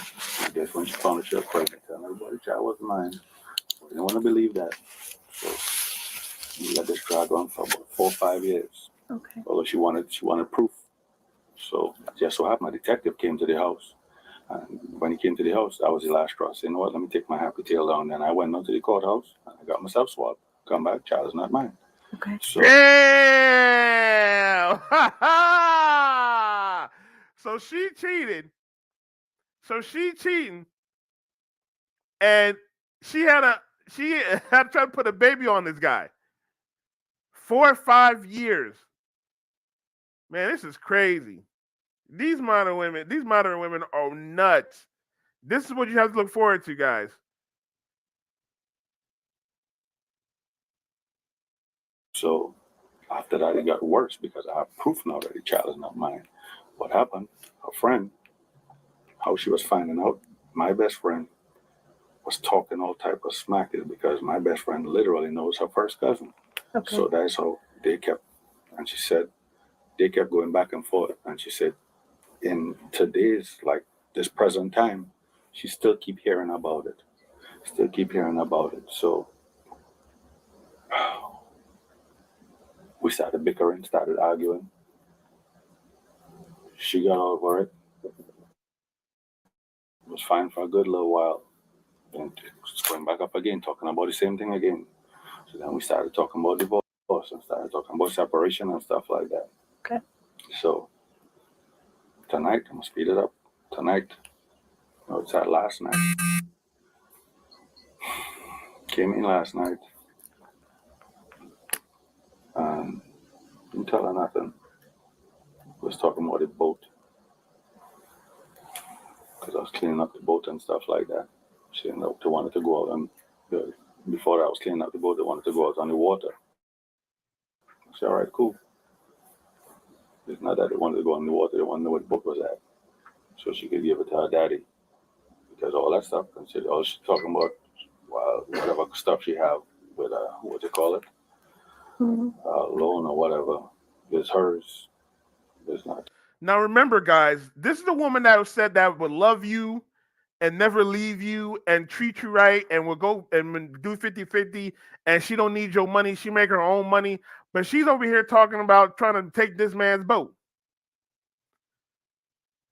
she found out she was pregnant, telling everybody, child was mine. I didn't want to believe that. So we let this drag on for about 4 or 5 years. Okay. Although she wanted proof. So just so happened, a detective came to the house. And when he came to the house, that was the last straw. I said, you know what, let me take my happy tail down. Then I went down to the courthouse and I got myself swabbed. Come back, child is not mine. Okay. So, damn! So she cheated. So she cheating. And she had to try to put a baby on this guy. 4 or 5 years. Man, this is crazy. These modern women are nuts. This is what you have to look forward to, guys. So after that, it got worse because I have proof now that the child is not mine. What happened? Her friend, how she was finding out, my best friend was talking all type of smack because my best friend literally knows her first cousin. Okay. So that's how they kept, and she said, they kept going back and forth. And she said, in today's, like this present time, she still keep hearing about it. So we started bickering, started arguing. She got over it. It was fine for a good little while. Then it's going back up again, talking about the same thing again. So then we started talking about divorce and started talking about separation and stuff like that. Okay. So tonight, I'm gonna speed it up. Tonight, no, it's that last night. Came in last night. Didn't tell her nothing. Was talking about the boat. Because I was cleaning up the boat and stuff like that. She wanted to go out and before I was cleaning up the boat, they wanted to go out on the water. I said, all right, cool. It's not that they wanted to go on the water, they wanted to know where the boat was at. So she could give it to her daddy. Because all that stuff, all she's talking about, well, whatever stuff she have with what you call it? Loan or whatever, is hers. It's not. Now remember, guys, this is the woman that said that would love you and never leave you and treat you right and will go and do 50-50 and she don't need your money. She make her own money. But she's over here talking about trying to take this man's boat.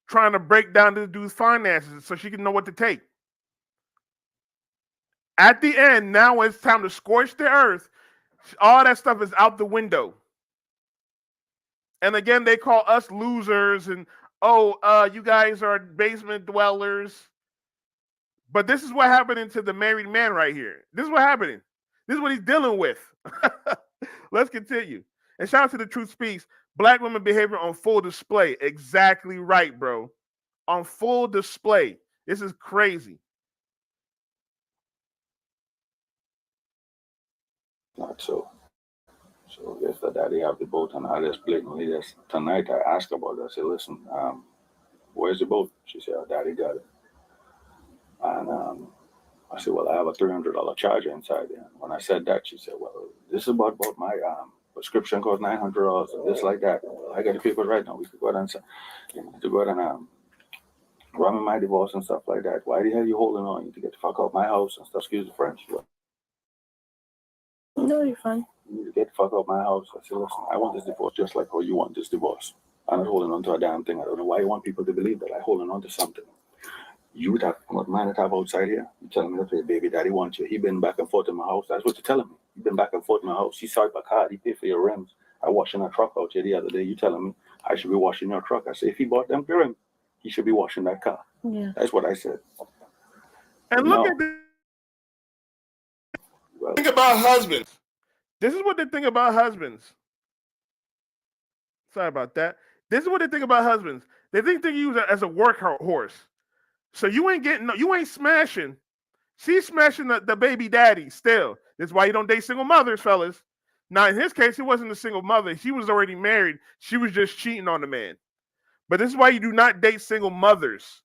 Trying to break down this dude's finances so she can know what to take. At the end, now when it's time to scorch the earth, all that stuff is out the window. And again, they call us losers and, you guys are basement dwellers. But this is what happening to the married man right here. This is what happening. This is what he's dealing with. Let's continue. And shout out to The Truth Speaks. Black women behavior on full display. Exactly right, bro. On full display. This is crazy. Not so. So yes, the daddy have the boat and I just blatantly just tonight I asked about it. I said, listen, where's the boat? She said, oh, daddy got it. And I said, well, I have a $300 charger inside there. When I said that, she said, well, this is about my Prescription costs $900 and this like that. I got the papers right now. We could go out and run my divorce and stuff like that. Why the hell you holding on? You need to get the fuck out my house and stuff. Excuse the French. No, you're fine. You need to get the fuck out my house. I said, listen, I want this divorce just like how you want this divorce. I'm not holding on to a damn thing. I don't know why you want people to believe that I'm holding on to something. You that what man that have outside here, you telling me that your baby daddy wants you. He been back and forth in my house. That's what you're telling me. He been back and forth in my house. He swiped my card. He paid for your rims. I washing a truck out here the other day. You telling me I should be washing your truck. I say if he bought them rims, he should be washing that car. Yeah. That's what I said. And look at this. Think about husbands. This is what they think about husbands. Sorry about that. This is what they think about husbands. They think they use it as a workhorse. So you ain't smashing. She's smashing the baby daddy still. That's why you don't date single mothers, fellas. Now, in his case, it wasn't a single mother. She was already married. She was just cheating on the man. But this is why you do not date single mothers.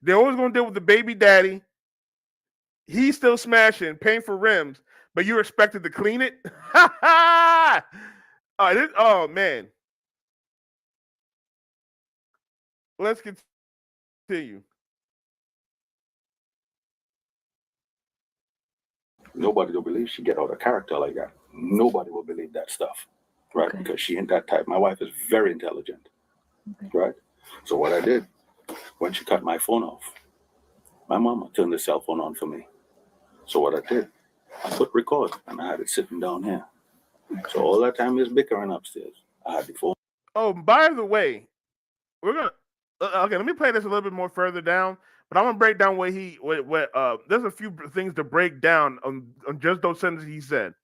They're always going to deal with the baby daddy. He's still smashing, paying for rims, but you're expected to clean it? Oh, man. Let's continue. Nobody will believe she get out of character like that. Nobody will believe that stuff, right? Okay. Because she ain't that type. My wife is very intelligent, right? So what I did, when she cut my phone off, my mama turned the cell phone on for me. So what I did, I put record, and I had it sitting down here. So all that time is bickering upstairs. I had the phone. Oh, by the way, we're gonna let me play this a little bit more further down. But I'm gonna break down what there's a few things to break down on just those sentences he said.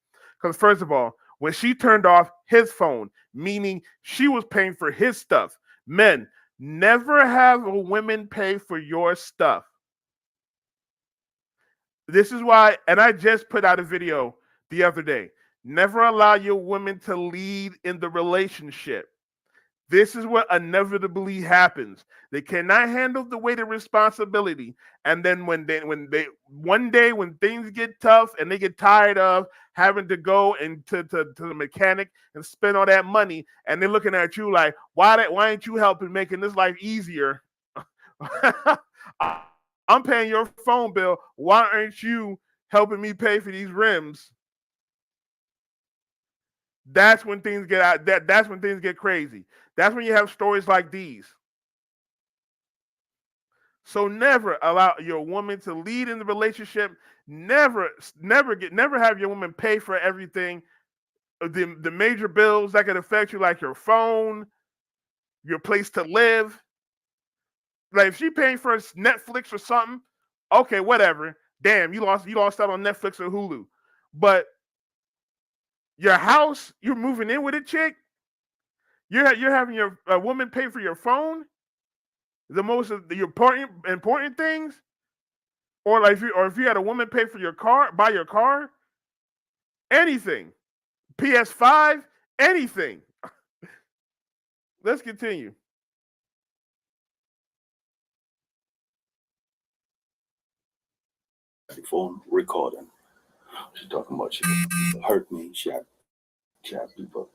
Because first of all, when she turned off his phone, meaning she was paying for his stuff. Men, never have a woman pay for your stuff. This is why, and I just put out a video the other day. Never allow your women to lead in the relationship. This is what inevitably happens. They cannot handle the weight of responsibility. And then when things get tough and they get tired of having to go into to the mechanic and spend all that money, and they're looking at you like, why ain't you helping making this life easier? I'm paying your phone bill. Why aren't you helping me pay for these rims? That's when things get out. That's when things get crazy. That's when you have stories like these. So never allow your woman to lead in the relationship. Never have your woman pay for everything. The major bills that could affect you, like your phone, your place to live. Like if she paying for Netflix or something, okay, whatever. Damn, you lost out on Netflix or Hulu. But your house, you're moving in with a chick. You're having your woman pay for your phone, the most of the important things, or like if you had a woman pay for your car, buy your car, anything, PS5, anything. Let's continue. The phone recording. She's talking about she hurt me. She had people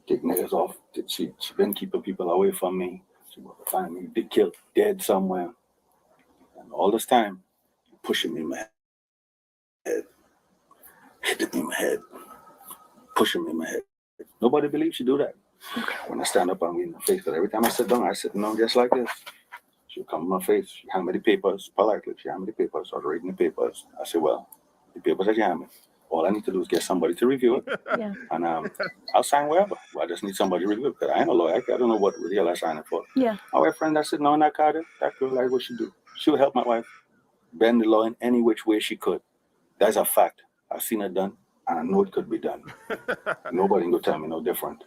take nails off. She been keeping people away from me. She was find me killed dead somewhere. And all this time, pushing me in my head, hitting me in my head, pushing me in my head. Nobody believes she do that. When I stand up, I'm in the face. Because every time I sit down just like this. She'll come in my face. She hand me the papers politely. She hand me the papers. I was reading the papers. I said, well, the papers that you hand me, all I need to do is get somebody to review it. Yeah. And I'll sign wherever. I just need somebody to review it because I ain't a lawyer. I don't know what the hell I signed it for. Yeah. My wife friend that's sitting on that card, that girl, like what she do. She'll help my wife bend the law in any which way she could. That's a fact. I've seen it done, and I know it could be done. Nobody can tell me no different.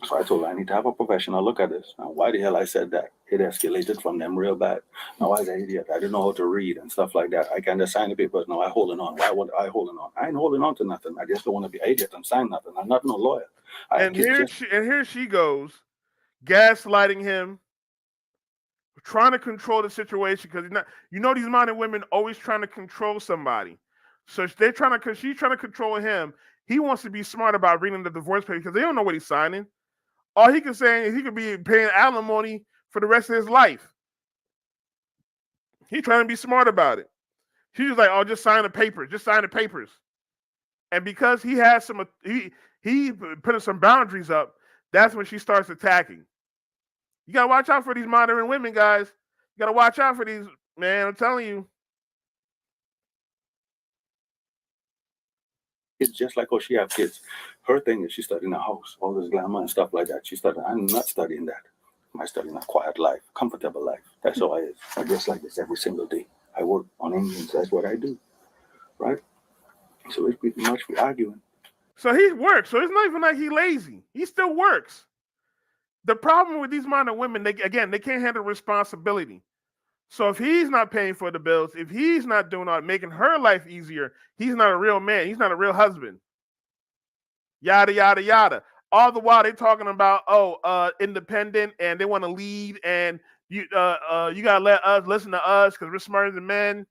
So I told her I need to have a professional look at this. And why the hell I said that? It escalated from them real bad. Now I was an idiot. I didn't know how to read and stuff like that. I can't just sign the papers. No, I holding on. Why would I holding on? I ain't holding on to nothing. I just don't want to be an idiot and sign nothing. I'm not no lawyer. And here she goes, gaslighting him, trying to control the situation because these modern women always trying to control somebody. So she's trying to control him, he wants to be smart about reading the divorce papers because they don't know what he's signing. All he can say is he could be paying alimony for the rest of his life. He's trying to be smart about it. She's like, "Oh, just sign the papers. Just sign the papers." And because he has he putting some boundaries up, that's when she starts attacking. You gotta watch out for these modern women, guys. You gotta watch out for these, man. I'm telling you. It's just like, oh, she have kids. Her thing is she studying a house, all this glamour and stuff like that. She studied. I'm not studying that. I'm studying a quiet life, comfortable life. That's all I is. I dress like this every single day. I work on engines. That's what I do, right? So it's pretty much we arguing. So he works. So it's not even like he's lazy. He still works. The problem with these modern women, they can't handle responsibility. So if he's not paying for the bills, if he's not doing all, making her life easier, he's not a real man. He's not a real husband. Yada, yada, yada. All the while they're talking about, independent, and they want to lead, and you gotta let us listen to us because we're smarter than men.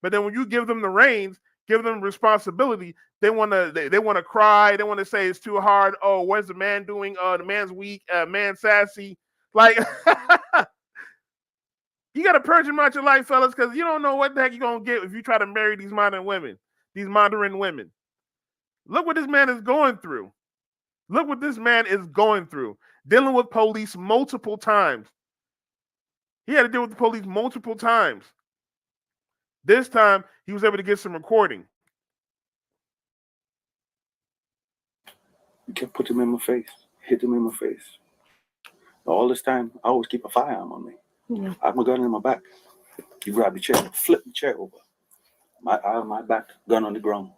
But then when you give them the reins, give them responsibility, they want to cry. They want to say it's too hard. Oh, what's the man doing? The man's weak. Man's sassy. Like, you got to purge them out your life, fellas, because you don't know what the heck you're going to get if you try to marry these modern women. These modern women. Look what this man is going through. Look what this man is going through. Dealing with police multiple times. He had to deal with the police multiple times. This time, he was able to get some recording. You can put him in my face, hit him in my face. All this time, I always keep a firearm on me. Yeah. I have my gun in my back. You grab the chair, flip the chair over. My back, gun on the ground.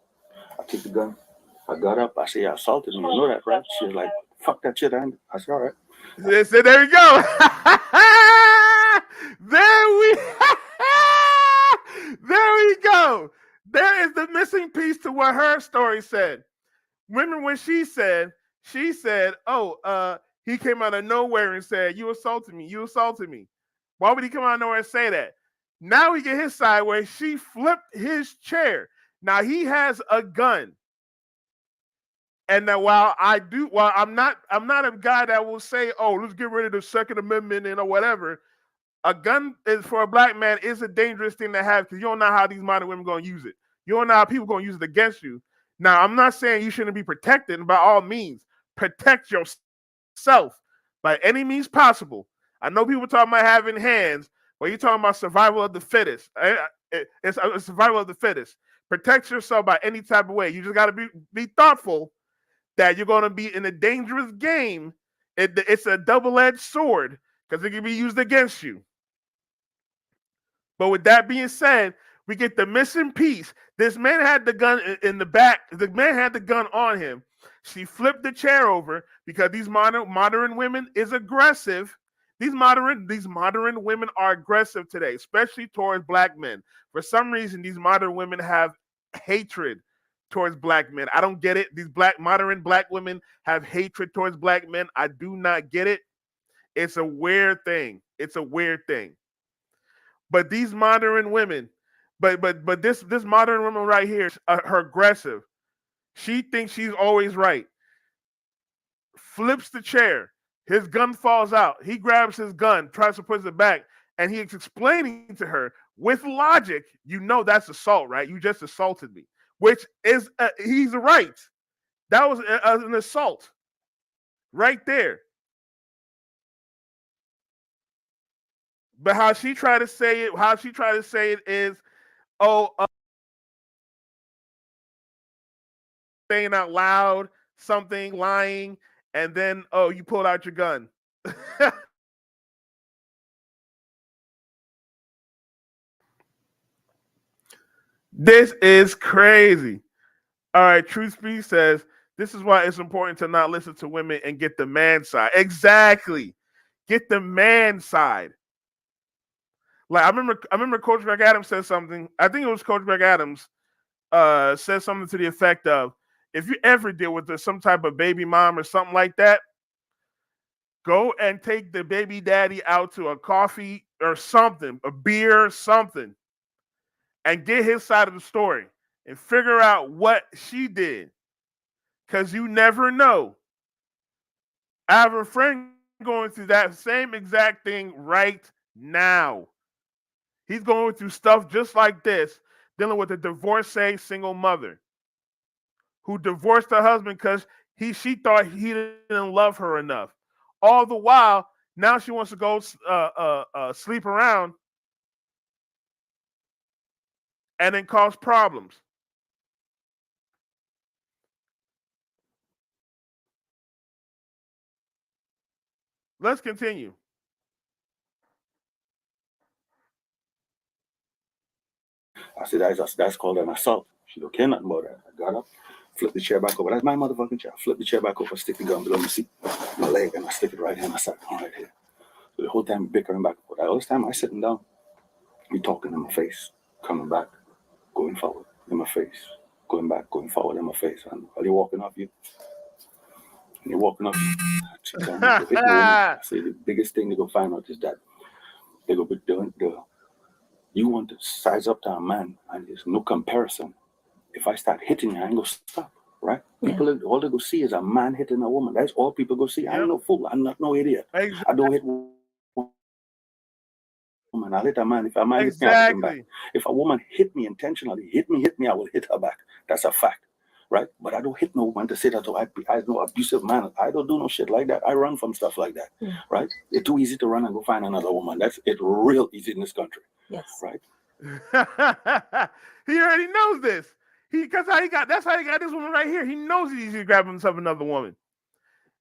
I take the gun. I got up. I say, "You assaulted me. You know that, right?" She's like, "Fuck that shit." I said, "All right." So there we go. There we go. There is the missing piece to what her story said. Remember when she said, "Oh, he came out of nowhere and said, 'You assaulted me. You assaulted me.'" Why would he come out of nowhere and say that? Now we get his side where she flipped his chair. Now he has a gun. And now I'm not a guy that will say, "Oh, let's get rid of the Second Amendment and or whatever." A gun is for a black man is a dangerous thing to have because you don't know how these modern women are going to use it. You don't know how people are going to use it against you. Now, I'm not saying you shouldn't be protected, and by all means, protect yourself by any means possible. I know people talking about having hands, but you're talking about survival of the fittest. It's a survival of the fittest. Protect yourself by any type of way. You just got to be thoughtful that you're going to be in a dangerous game. It's a double-edged sword because it can be used against you. But with that being said, we get the missing piece. This man had the gun in the back. The man had the gun on him. She flipped the chair over because these modern women is aggressive. These modern women are aggressive today, especially towards black men. For some reason, these modern women have hatred towards black men. I don't get it. These modern black women have hatred towards black men. I do not get it. It's a weird thing. It's a weird thing. But these modern women, but this modern woman right here, her aggressive. She thinks she's always right. Flips the chair. His gun falls out. He grabs his gun, tries to put it back, and he's explaining to her with logic, "You know that's assault, right? You just assaulted me," which is he's right. That was an assault right there. But how she tried to say it is, saying out loud something, lying, and then, you pulled out your gun. This is crazy. All right, Truth Speech says, this is why it's important to not listen to women and get the man side. Exactly. Get the man side. Like I remember Coach Greg Adams said something. I think it was Coach Greg Adams said something to the effect of, if you ever deal with some type of baby mom or something like that, go and take the baby daddy out to a coffee or something, a beer or something, and get his side of the story and figure out what she did. because you never know. I have a friend going through that same exact thing right now. He's going through stuff just like this, dealing with a divorcee single mother who divorced her husband because she thought he didn't love her enough. All the while, now she wants to go sleep around and then cause problems. Let's continue. I said, that's called an assault. She don't care nothing about that. I got up, flipped the chair back over. That's my motherfucking chair. Flip the chair back over, stick the gun below my seat, my leg, and I stick it right here, and I sat down right here. So the whole time bickering back and forth. All this time I sitting down, he talking in my face, coming back, going forward in my face, going back, going forward in my face. And are you walking off you? And you're walking off you. She told me to hit the woman. I say the biggest thing they go find out is that they go be doing you want to size up to a man, and there's no comparison. If I start hitting you, I ain't gonna stop, right? People, all they go see is a man hitting a woman. That's all people go see. I ain't no fool. I'm not no idiot. Exactly. I don't hit woman. I'll hit a man. If a man hits me, I'll hit him back. If a woman hit me intentionally, hit me, I will hit her back. That's a fact, right? But I don't hit no woman to say that. I'm no abusive man. I don't do no shit like that. I run from stuff like that, right? It's too easy to run and go find another woman. It's real easy in this country. Yes. Right. He already knows this. That's how he got this woman right here. He knows he's easy to grab himself another woman.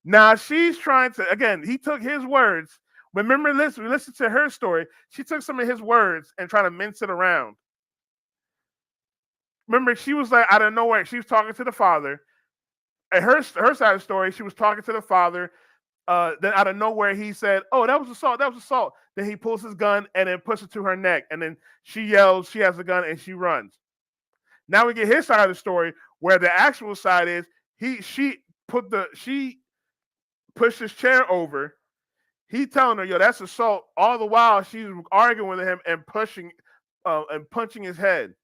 Now she's trying to, again, he took his words. Remember, listen to her story. She took some of his words and tried to mince it around. Remember, she was like, out of nowhere, she was talking to the father. At her side of the story, she was talking to the father. Then out of nowhere, he said, "Oh, that was assault. That was assault." Then he pulls his gun and then puts it to her neck. And then she yells, she has the gun, and she runs. Now we get his side of the story, where the actual side is she pushed his chair over. He telling her, "Yo, that's assault." All the while she's arguing with him and pushing and punching his head.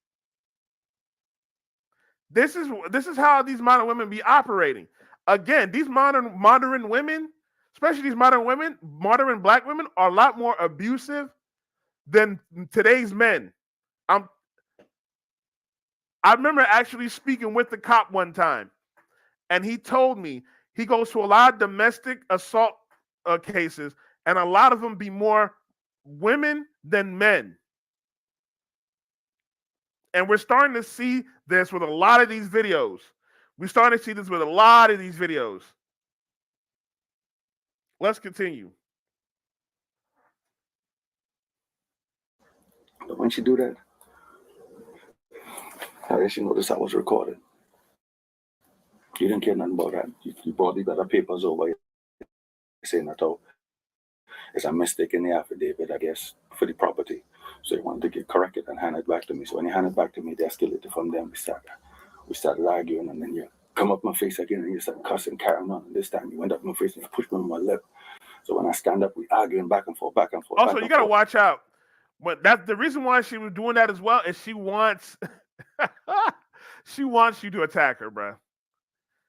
This is how these modern women be operating. Again, these modern women, especially these modern black women, are a lot more abusive than today's men. I remember actually speaking with the cop one time, and he told me he goes to a lot of domestic assault cases, and a lot of them be more women than men. And we're starting to see this with a lot of these videos. We're starting to see this with a lot of these videos. Let's continue. When she do that, I guess she noticed I was recorded. You didn't care nothing about that. You brought these other papers over saying that, oh, it's a mistake in the affidavit, I guess, for the property. So you wanted to get corrected and hand it back to me. So when you hand it back to me, they escalated from them. We started arguing, and then you come up my face again and you started cussing, carrying on. And this time you went up my face and you pushed me on my lip. So when I stand up, we arguing back and forth, back and forth. Also, you gotta watch out. But that's the reason why she was doing that as well, is she wants you to attack her, bro.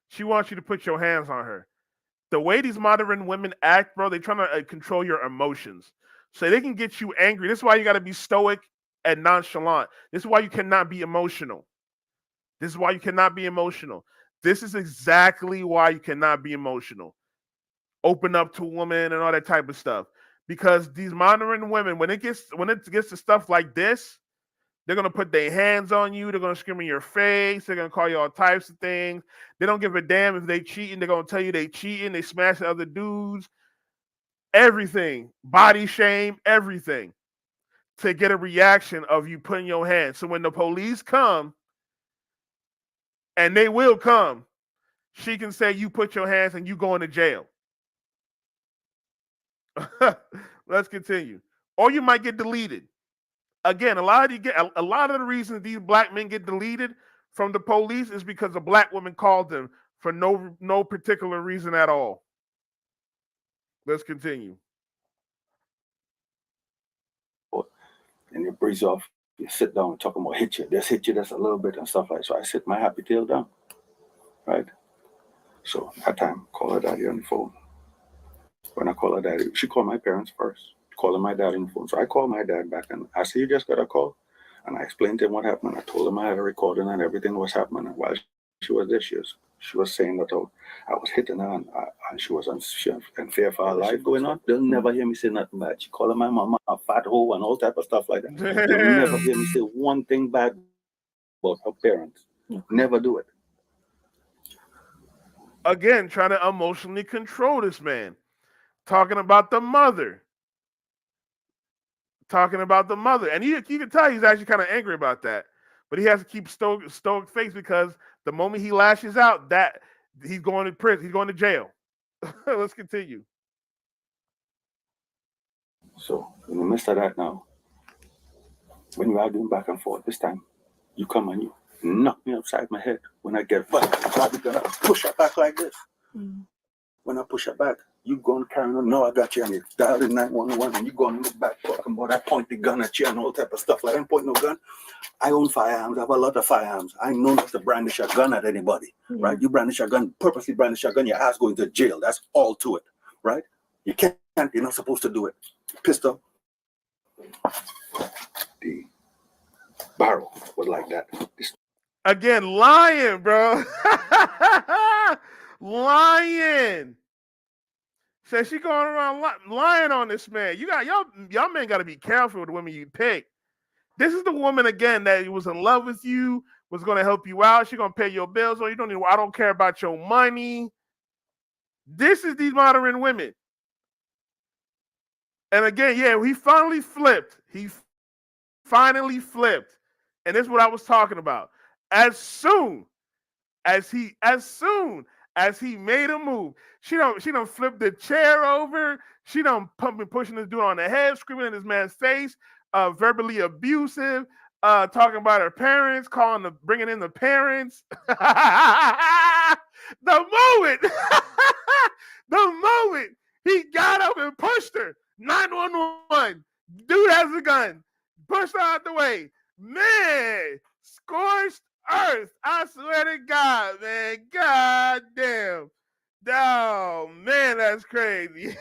She wants you to put your hands on her. The way these modern women act, bro, they're trying to control your emotions. So they can get you angry. This is why you got to be stoic and nonchalant. This is why you cannot be emotional. This is exactly why you cannot be emotional. Open up to a woman and all that type of stuff. Because these modern women, when it gets to stuff like this, they're going to put their hands on you. They're going to scream in your face. They're going to call you all types of things. They don't give a damn if they cheating. They're going to tell you they cheating. They smashing other dudes. Everything. Body shame. Everything. To get a reaction of you putting your hands. So when the police come, and they will come, she can say you put your hands and you going to jail. Let's continue. Or you might get deleted. Again, a lot of the reasons these black men get deleted from the police is because a black woman called them for no particular reason at all. Let's continue. And you breeze off, you sit down and talking about hit you. Just hit you, that's a little bit and stuff like that. So I sit my happy tail down, right? So that time, call her daddy on the phone. When I call her daddy, she called my parents first, calling my dad on the phone. So I called my dad back and I said, you just got a call? And I explained to him what happened. I told him I had a recording and everything was happening. And while she was there, she was saying that I was hitting her and she was in fear for her life going on. They'll never hear me say nothing bad. She calling my mama a fat hoe and all type of stuff like that. They'll never hear me say one thing bad about her parents. Never do it. Again, trying to emotionally control this man. Talking about the mother. And you can tell he's actually kind of angry about that. But he has to keep stoic face because the moment he lashes out, that he's going to prison. He's going to jail. Let's continue. So in the midst of that now, when we're arguing back and forth, this time you come and you knock me upside my head. When I get back, I'm probably gonna push her back like this. When I push her back, you go and carry on. No, I got you. And you dial in 911 and you go in the back talking about I point the gun at you and all type of stuff. Like I don't point no gun. I own firearms. I have a lot of firearms. I know not to brandish a gun at anybody. Right? You brandish a gun, purposely brandish a gun, your ass going to jail. That's all to it. Right? You can't, you're not supposed to do it. Pistol. The barrel was like that. Again, lying, bro. Lying. Says she going around lying on this man. Y'all men got to be careful with the women you pick. This is the woman again that was in love with you, was going to help you out. She's going to pay your bills. Or you don't need. I don't care about your money. This is these modern women. And again, yeah, he finally flipped. And this is what I was talking about. As soon as he made a move, she done flipped the chair over. She done pushing this dude on the head, screaming in this man's face, verbally abusive, talking about her parents, bringing in the parents. The moment he got up and pushed her, 911, dude has a gun, pushed her out the way. Man, scorched earth. I swear to God, man. God damn. Oh, man, that's crazy.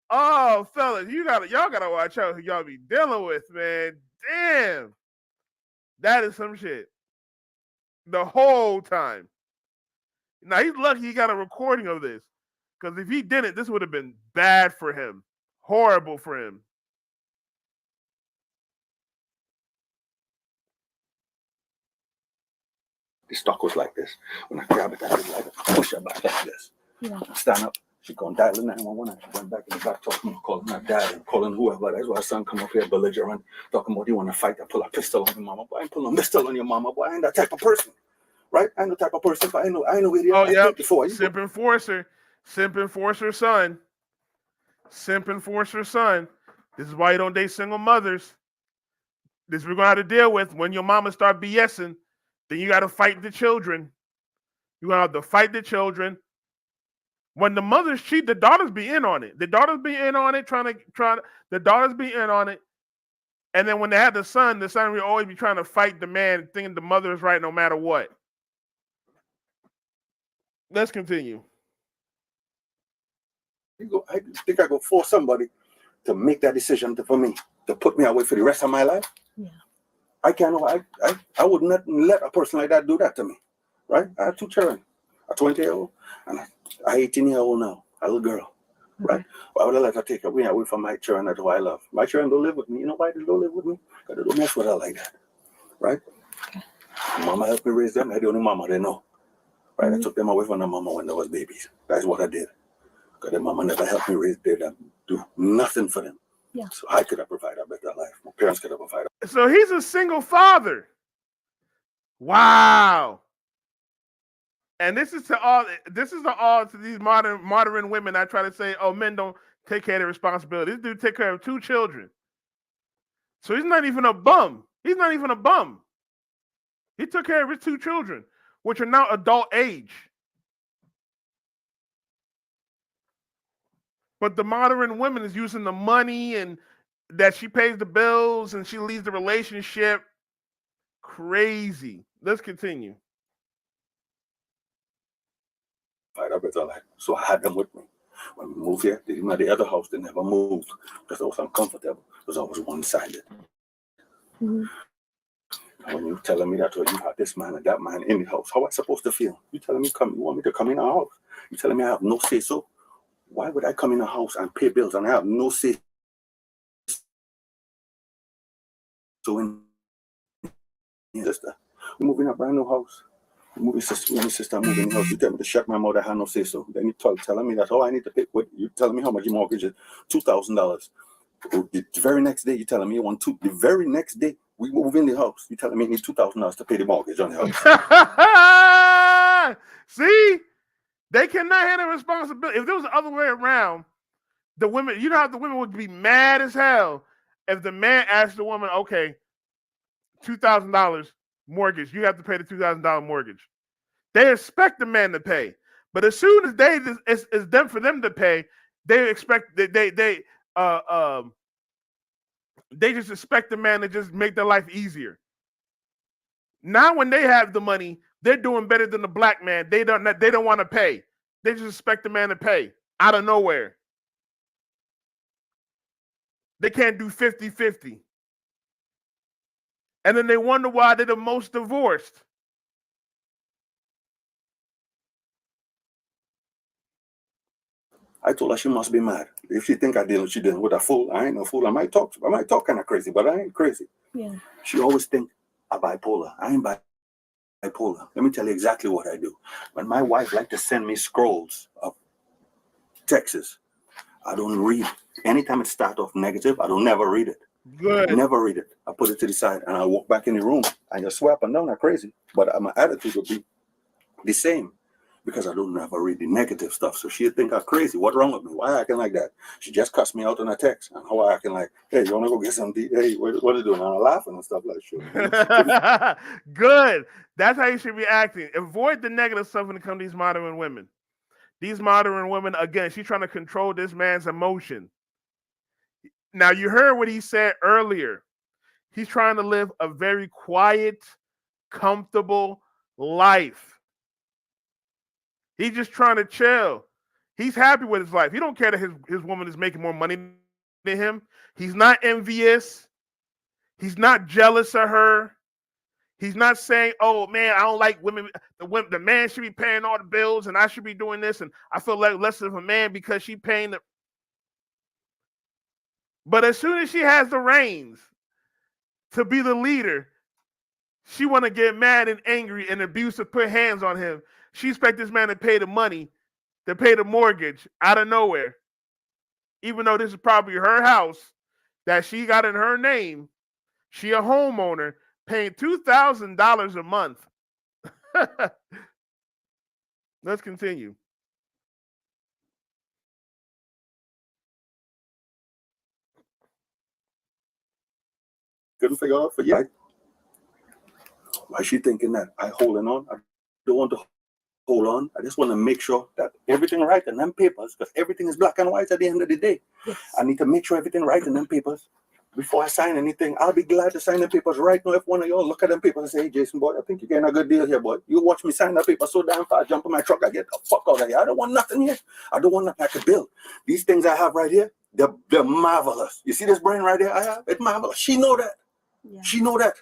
Oh, fellas, y'all gotta watch out who y'all be dealing with, man. Damn. That is some shit. The whole time. Now, he's lucky he got a recording of this. Because if he didn't, this would have been bad for him. Horrible for him. The stock was like this. When I grab it, I just like push her back like this. Yeah. Stand up. She gonna dial in 911 and she went back in the back talking, calling her dad and calling whoever. That's why her son come up here belligerent, talking about you want to fight. I pull a pistol on your mama. Boy, I ain't pull no pistol on your mama. Boy, I ain't that type of person. Right? I ain't the type of person, but I know where you are. Oh, yeah. Simp enforcer. Simp enforcer son. Simp enforcer son. This is why you don't date single mothers. This is what we're gonna have to deal with when your mama start BSing. Then you got to fight the children. You're going to have to fight the children. When the mothers cheat, the daughters be in on it. The daughters be in on it, the daughters be in on it. And then when they have the son will always be trying to fight the man, thinking the mother is right no matter what. Let's continue. I think I go force somebody to make that decision for me, to put me away for the rest of my life. Yeah. I would not let a person like that do that to me, right? I have two children, a 20-year-old and a 18-year-old now, a little girl, right? Why would I let her take away from my children that who I love? My children don't live with me. You know why they don't live with me? Because they don't mess with her like that, right? Mama helped me raise them. They're the only mama they know, right? I took them away from their mama when they was babies. That's what I did. Because their mama never helped me raise them, do nothing for them. Yeah. So I could have provided a better life. My parents could have provided. So he's a single father. Wow. And this is to all to these modern women that try to say, oh, men don't take care of their responsibility. This dude take care of 2 children. So he's not even a bum. He took care of his 2 children, which are now adult age. But the modern woman is using the money and that she pays the bills and she leaves the relationship. Crazy. Let's continue. mortgage all that. So I had them with me. When we moved here, even at the other house, they never moved because it was uncomfortable. It was always one-sided. And when you're telling me that, oh, you have this man and that man in the house, how am I supposed to feel? You telling me you want me to come in our house? You telling me I have no say so? Why would I come in a house and pay bills and I have no say so in sister? We're moving a brand new house. Moving sister, moving in the house. You tell me to shut my mouth, I have no say so. Then you telling me that, oh, I need to pay. What you telling me how much your mortgage is? $2,000. The very next day, you telling me you want $2,000. The very next day, we move in the house. You telling me you need $2,000 to pay the mortgage on the house. See, they cannot handle responsibility. If there was the other way around, the women, you know how the women would be mad as hell if the man asked the woman, okay, $2,000 mortgage, you have to pay the $2,000 mortgage. They expect the man to pay, but as soon as it's done for them to pay, they expect they just expect the man to just make their life easier. Now, when they have the money, they're doing better than the black man. They don't want to pay. They just expect the man to pay out of nowhere. They can't do 50-50. And then they wonder why they're the most divorced. I told her she must be mad. If she think she dealing with a fool, I ain't no fool. I might talk kind of crazy, but I ain't crazy. Yeah. She always think I'm bipolar. I ain't bipolar. Let me tell you exactly what I do. When my wife like to send me scrolls of texts, I don't read. Anytime it starts off negative, I don't never read it. Good. Never read it. I put it to the side and I walk back in the room and just swear up and down like crazy. But my attitude will be the same because I don't never read the negative stuff. So she'll think I'm crazy. What's wrong with me? Why I acting like that? She just cussed me out on a text. And how I acting like, hey, you want to go get something? Hey, what are you doing? And I'm laughing and stuff like that. Good. That's how you should be acting. Avoid the negative stuff when it comes to these modern women. These modern women, again, she's trying to control this man's emotion. Now, you heard what he said earlier. He's trying to live a very quiet, comfortable life. He's just trying to chill. He's happy with his life. He don't care that his woman is making more money than him. He's not envious. He's not jealous of her. He's not saying, oh, man, I don't like women. The man should be paying all the bills and I should be doing this. And I feel like less of a man because she's paying the... But as soon as she has the reins to be the leader, she want to get mad and angry and abusive, put hands on him. She expects this man to pay the money, to pay the mortgage out of nowhere. Even though this is probably her house that she got in her name. She a homeowner paying $2,000 a month. Let's continue. Couldn't figure out for you. Why is she thinking that I holding on? I don't want to hold on. I just want to make sure that everything right in them papers, because everything is black and white at the end of the day. Yes. I need to make sure everything right in them papers before I sign anything. I'll be glad to sign the papers right now if one of y'all look at them papers and say, hey, Jason, boy, I think you're getting a good deal here, boy. You watch me sign that paper so damn fast, jump in my truck, I get the fuck out of here. I don't want nothing here. I don't want nothing I could build. These things I have right here, they're marvelous. You see this brain right here I have? It's marvelous. She know that. Yeah. She know that.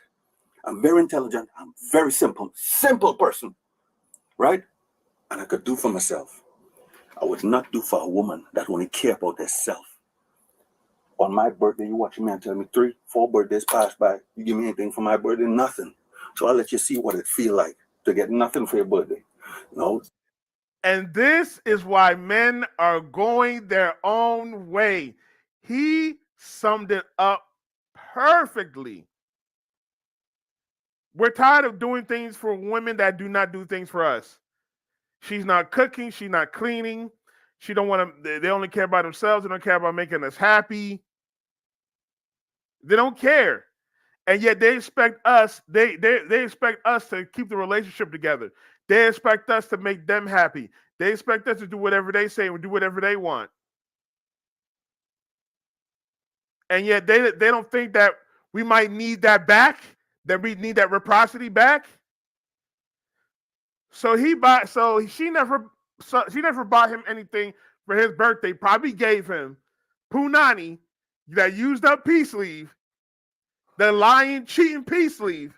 I'm very intelligent. I'm very simple person, right? And I could do for myself. I would not do for a woman that only care about herself. On my birthday, you watch me and tell me 3-4 birthdays pass by. You give me anything for my birthday? Nothing. So I'll let you see what it feel like to get nothing for your birthday. No. And this is why men are going their own way. He summed it up perfectly. We're tired of doing things for women that do not do things for us. She's not cooking. She's not cleaning. She don't want to. They only care about themselves. They don't care about making us happy. They don't care, and yet they expect us. They expect us to keep the relationship together. They expect us to make them happy. They expect us to do whatever they say and do whatever they want. And yet they don't think that we might need that back. That we need that reciprocity back. So she never bought him anything for his birthday. Probably gave him punani, that used up peace leave, the lying, cheating peace leave.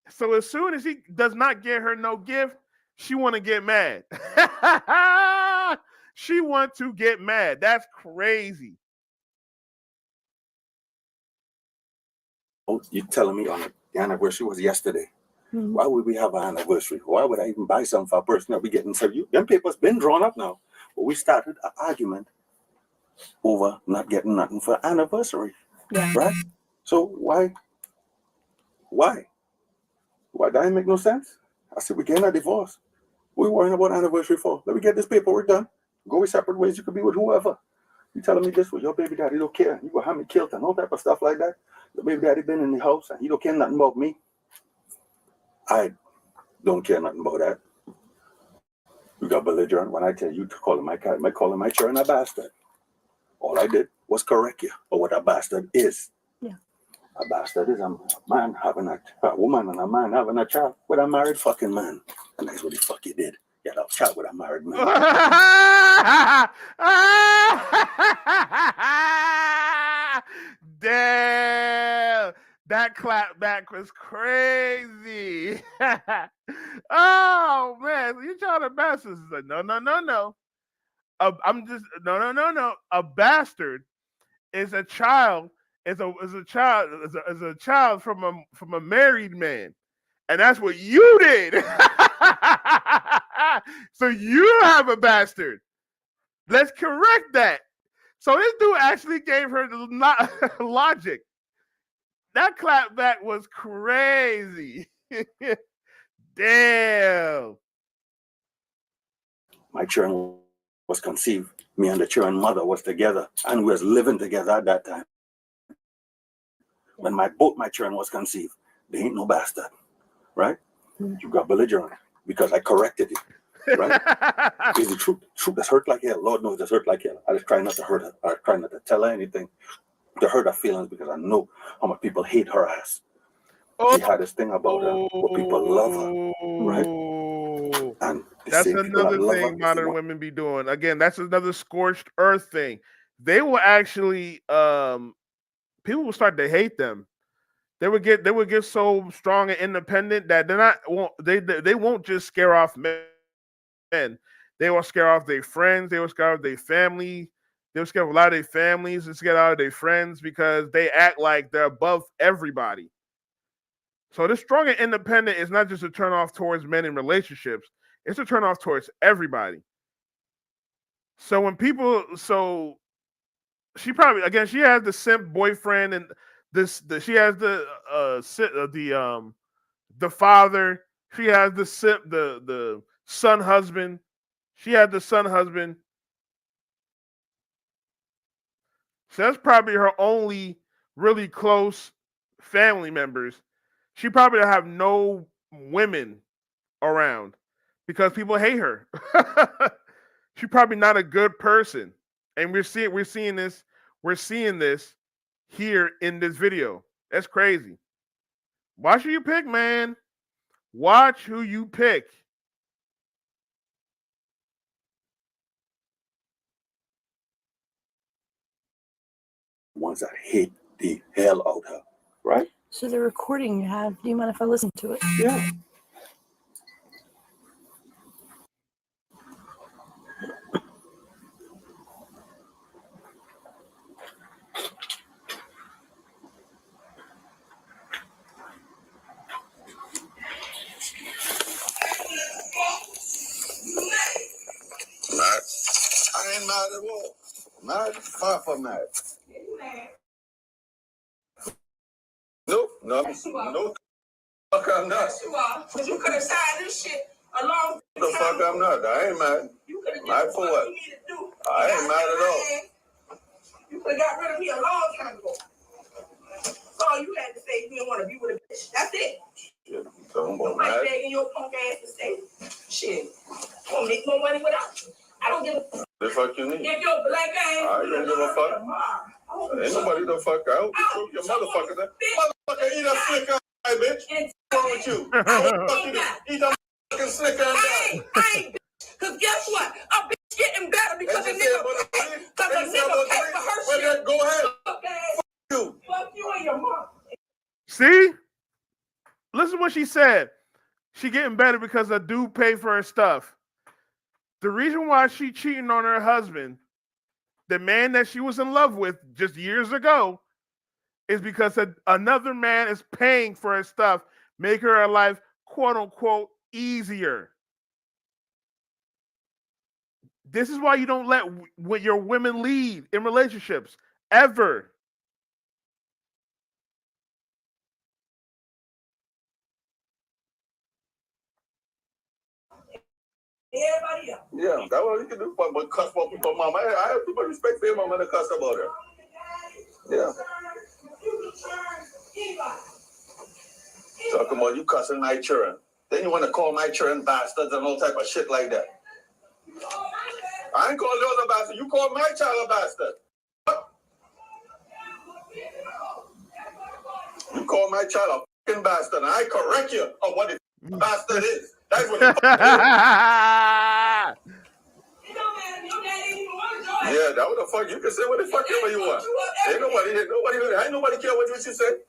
So as soon as he does not get her no gift, she want to get mad. She want to get mad. That's crazy. Oh, you're telling me on the anniversary was yesterday. Mm-hmm. Why would we have an anniversary? Why would I even buy something for a person that we getting served? Them papers been drawn up now. But we started an argument over not getting nothing for anniversary. Yeah. Right? So why? Why that make no sense? I said, we're getting a divorce. What are we worrying about anniversary for? Let me get this paperwork done. Go with separate ways. You could be with whoever. You telling me this with your baby daddy don't care. You gonna have me killed and all type of stuff like that. Your baby daddy been in the house and he don't care nothing about me. I don't care nothing about that. You got belligerent when I tell you to call my children a bastard. All I did was correct you for what a bastard is. Yeah. A bastard is a man having a woman and a man having a child with a married fucking man. And that's what the fuck you did. You had a child with a married man. Damn. That clap back was crazy. Oh, man. You trying to bastard? Like, no. I'm just, no. A bastard is a child. Is a child from a married man, and that's what you did. So you have a bastard. Let's correct that. So this dude actually gave her the logic. That clapback was crazy. Damn. My children was conceived. Me and the children mother was together, and we was living together at that time. When both my children was conceived, they ain't no bastard, right? You got belligerent because I corrected it, right? It's the truth. Truth that's hurt like hell. Lord knows that's hurt like hell. I just try not to hurt her. I try not to tell her anything to hurt her feelings because I know how much people hate her ass. She had this thing about her, but people love her, right? And that's another thing modern women be doing. Again, that's another scorched earth thing. They will actually people will start to hate them. They would get so strong and independent that they won't just scare off men. They will scare off their friends. They will scare off their family. They will scare off a lot of their families and scare out of their friends because they act like they're above everybody. So this strong and independent is not just a turn off towards men in relationships. It's a turn off towards everybody. So when she probably, again, she has the simp boyfriend and she has the father. She has the simp, the son husband. She had the son husband. So that's probably her only really close family members. She probably have no women around because people hate her. She's probably not a good person. And we're seeing this here in this video. That's crazy. Watch who you pick, man. Watch who you pick. Ones that hate the hell out of her, right? So the recording you have, do you mind if I listen to it? Yeah. I ain't mad at all. Mad? Far from mad. Nope. Fuck, I'm not. Because you could have signed this shit a long time. The fuck, I'm not. I ain't mad. Mad for what? I ain't mad at all. You could have got rid of me a long time ago. That's all you had to say. You didn't want to be with a bitch. That's it. Shit, talking about Nobody mad. begging your punk ass to stay. Shit. I'm going to make more money without you. I don't give a fuck. The fuck you need? If your black ass. I don't give a fuck. Ain't nobody the fuck out. You your motherfucker. Motherfucker, eat a slicker, bitch. What's wrong with you? Eat a fucking slicker and die. Because guess what? A bitch getting better because a nigga pay for her shit. Go ahead. Fuck you and your mom. See? Listen what she said. She getting better because a dude paid for her stuff. The reason why she cheating on her husband, the man that she was in love with just years ago, is because another man is paying for her stuff, make her life, quote unquote, easier. This is why you don't let your women lead in relationships, ever. Everybody else. Yeah, that's what you can do. But cuss about people, mama. I have too much respect for your mama to cuss about her. Yeah. Talking about you cussing my children. Then you want to call my children bastards and all type of shit like that. I ain't calling yours a bastard. You call my child a bastard. You call my child a fucking bastard, and I correct you on what a bastard is. That's what the fuck is. Yeah, that what the fuck you can say what the fuck ever you want. Ain't nobody care what you should say.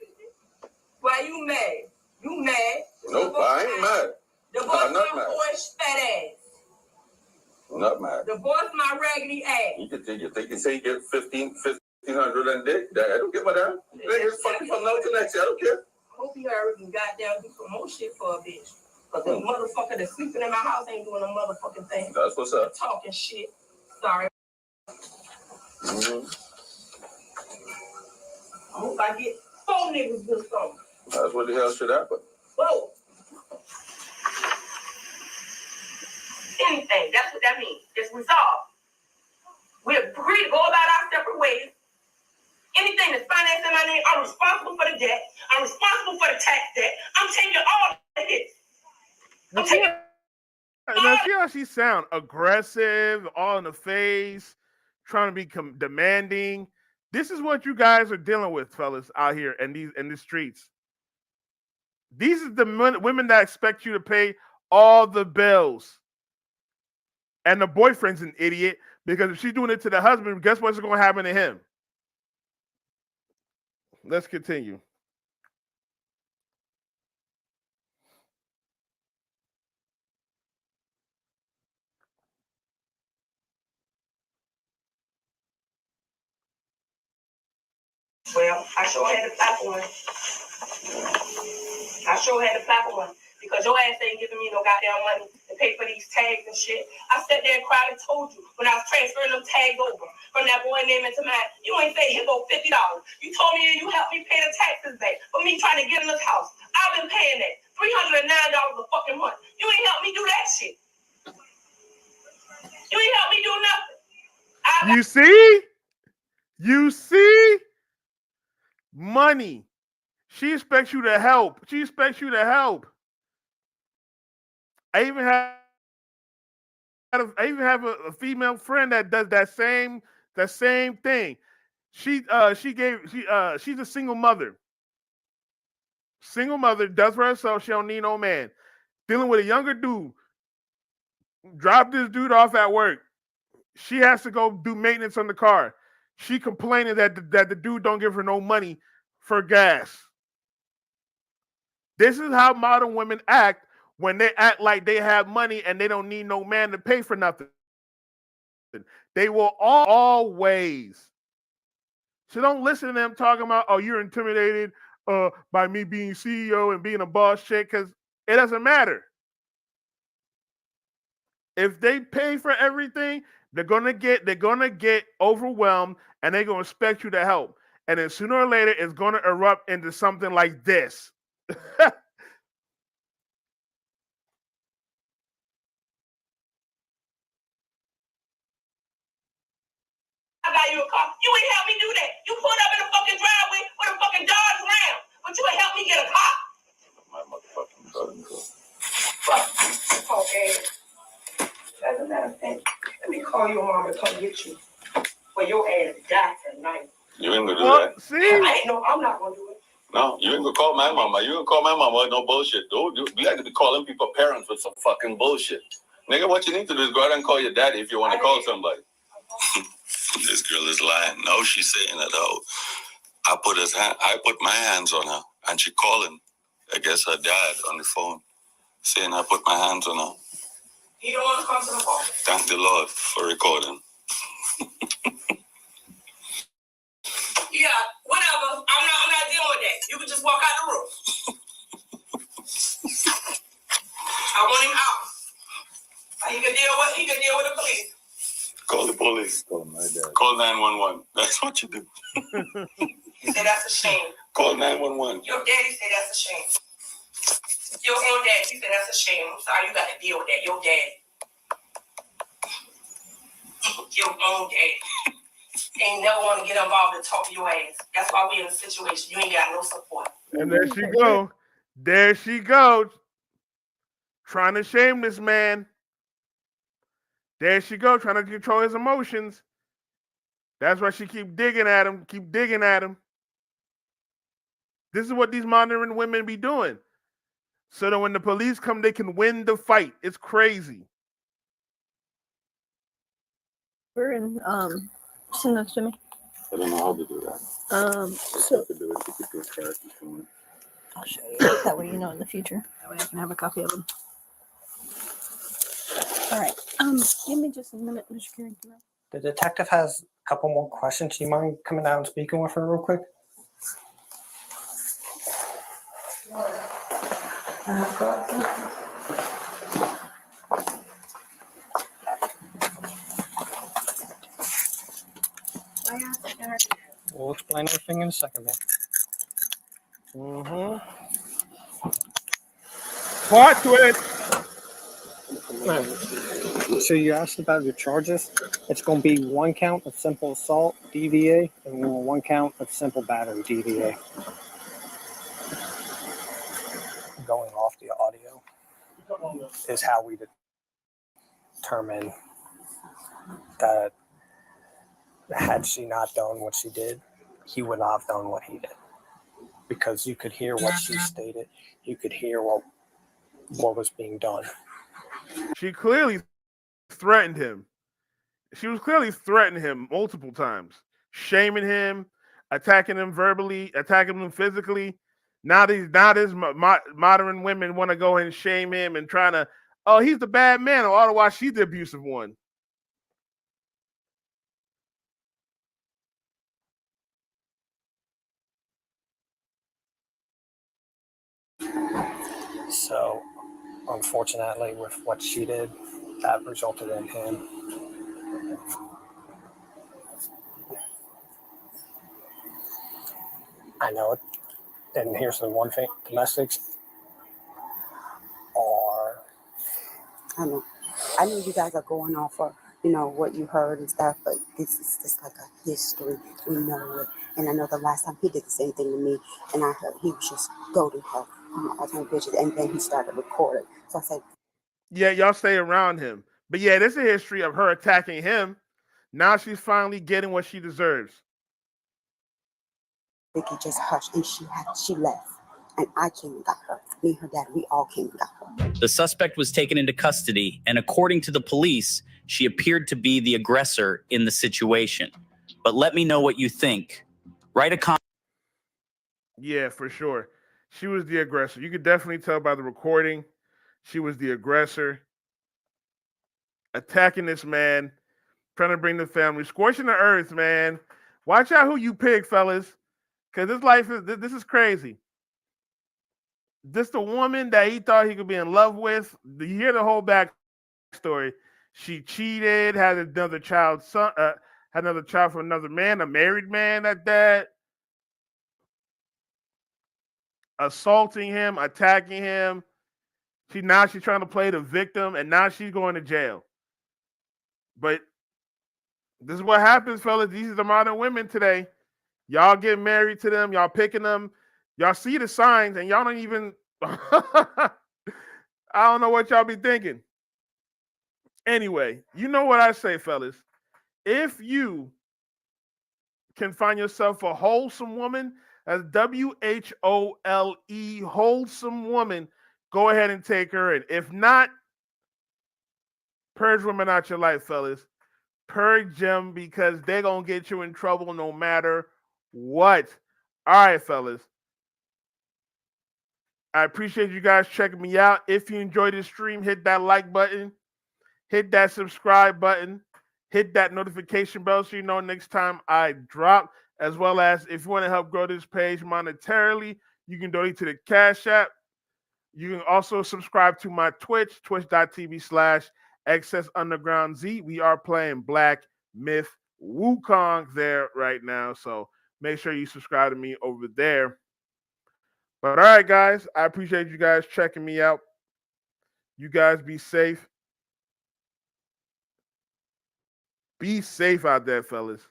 Why you mad? You mad? Nope, I ain't mad. Divorce I'm not my mad. boy's fat ass. I'm not mad. Divorce my raggedy ass. You think you say you get 1,500 and dick? I don't give a damn. Niggas fucking from now to next year. I don't care. Hope you hurry and goddamn do some more shit for a bitch. Cause the motherfucker that's sleeping in my house ain't doing a motherfucking thing. That's what's up. Talking shit. Sorry. Mm-hmm. I hope I get 4 niggas this summer. That's what the hell should happen. Whoa. Anything. That's what that means. It's resolved. We agree to go about our separate ways. Anything that's financed in my name, I'm responsible for the debt. I'm responsible for the tax debt. I'm taking all the hits. Now see how she sound aggressive, all in the face, trying to be demanding. This is what you guys are dealing with, fellas, out here in the streets. These are the women that expect you to pay all the bills. And the boyfriend's an idiot because if she's doing it to the husband, guess what's going to happen to him? Let's continue. Well, I sure had to apply for one. Because your ass ain't giving me no goddamn money to pay for these tags and shit. I sat there and cried and told you when I was transferring them tags over from that boy name into mine, you ain't say, here go $50. You told me you helped me pay the taxes back for me trying to get in this house. I've been paying that $309 a fucking month. You ain't helped me do that shit. You ain't helped me do nothing. You see? Money. She expects you to help. I even have a female friend that does that same thing. She's a single mother. Single mother, does for herself. She don't need no man. Dealing with a younger dude. Drop this dude off at work. She has to go do maintenance on the car. She complaining that the dude don't give her no money for gas. This is how modern women act when they act like they have money and they don't need no man to pay for nothing. They will always. So don't listen to them talking about, oh, you're intimidated by me being CEO and being a boss chick, because it doesn't matter. If they pay for everything, they're gonna get overwhelmed and they're gonna expect you to help. And then sooner or later, it's gonna erupt into something like this. I got you a car. You ain't help me do that. You pulled up in the fucking driveway with a fucking Dodge Ram, but you ain't help me get a car. My motherfucking cousin. Okay. As a matter of fact, let me call your mom and come get you. For your ass to die tonight. You ain't gonna do that. See? I'm not gonna do it. No, you ain't gonna call my mama. You ain't gonna call my mama with no bullshit. We like to be calling people parents with some fucking bullshit. Nigga, what you need to do is go ahead and call your daddy if you want to call somebody. This girl is lying. No, she's saying that, oh, I put my hands on her, and she calling, I guess, her dad on the phone, saying I put my hands on her. He don't want to come to the phone. Thank the Lord for recording. Yeah, whatever. I'm not dealing with that. You can just walk out the room. I want him out. He can deal with the police. Call the police. Call my dad. Call 911. That's what you do. He said that's a shame. Call 911. Your daddy said that's a shame. Your own dad, he said that's a shame. I'm sorry, you got to deal with that. Your dad. Your own dad. Ain't never want to get involved and talk to your ass. That's why we in a situation. You ain't got no support. And there she go. There she goes. Trying to shame this man. There she go, trying to control his emotions. That's why she keep digging at him. This is what these modern women be doing. So that when the police come, they can win the fight. It's crazy. We're in send those to me. I don't know how to do that. So to do it, you could do it. I'll show you. That way you know in the future. That way I can have a copy of them. All right. Give me just a minute, Mr. Carrington. The detective has a couple more questions. Do you mind coming down and speaking with her real quick? We'll explain everything in a second, man. Part to it. So you asked about your charges. It's going to be 1 count of simple assault, DVA, and 1 count of simple battery, DVA. Going off the audio is how we determine that had she not done what she did, he would not have done what he did. Because you could hear what she stated. You could hear what was being done. She clearly threatened him. She was clearly threatening him multiple times, shaming him, attacking him verbally, attacking him physically. Now these modern women want to go and shame him and trying to, oh, he's the bad man, or otherwise she's the abusive one. So, unfortunately, with what she did, that resulted in him. I know it. And here's the one thing: domestics are. I know you guys are going off of, you know, what you heard and stuff, but this is just like a history. We know it. And I know the last time he did the same thing to me, and I heard he was just goading her on my pictures, and then he started recording. So I said, yeah, y'all stay around him. But yeah, there's a history of her attacking him. Now she's finally getting what she deserves. Vicky, just hush, and she left. And I came and got her. Me and her dad, we all came and got her. The suspect was taken into custody, and according to the police, she appeared to be the aggressor in the situation. But let me know what you think. Write a comment. Yeah, for sure. She was the aggressor. You could definitely tell by the recording. She was the aggressor. Attacking this man, trying to bring the family, scorching the earth, man. Watch out who you pick, fellas. Because this is crazy. This the woman that he thought he could be in love with. You hear the whole backstory. She cheated, had another child from another man, a married man at that. Assaulting him, attacking him. She's trying to play the victim, and now she's going to jail. But this is what happens, fellas. These are the modern women today. Y'all get married to them. Y'all picking them. Y'all see the signs, and y'all don't even... I don't know what y'all be thinking. Anyway, you know what I say, fellas. If you can find yourself a wholesome woman, that's WHOLE, wholesome woman, go ahead and take her in. If not, Purge women out your life, fellas. Purge them because they're going to get you in trouble no matter what. All right, fellas. I appreciate you guys checking me out. If you enjoyed this stream, hit that like button. Hit that subscribe button. Hit that notification bell so you know next time I drop. As well as if you want to help grow this page monetarily, you can donate to the Cash App. You can also subscribe to my Twitch, twitch.tv/XSUndergroundZ. We are playing Black Myth Wukong there right now. So make sure you subscribe to me over there. But all right, guys, I appreciate you guys checking me out. You guys be safe. Be safe out there, fellas.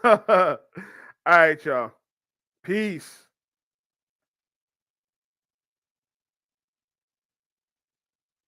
All right, y'all. Peace.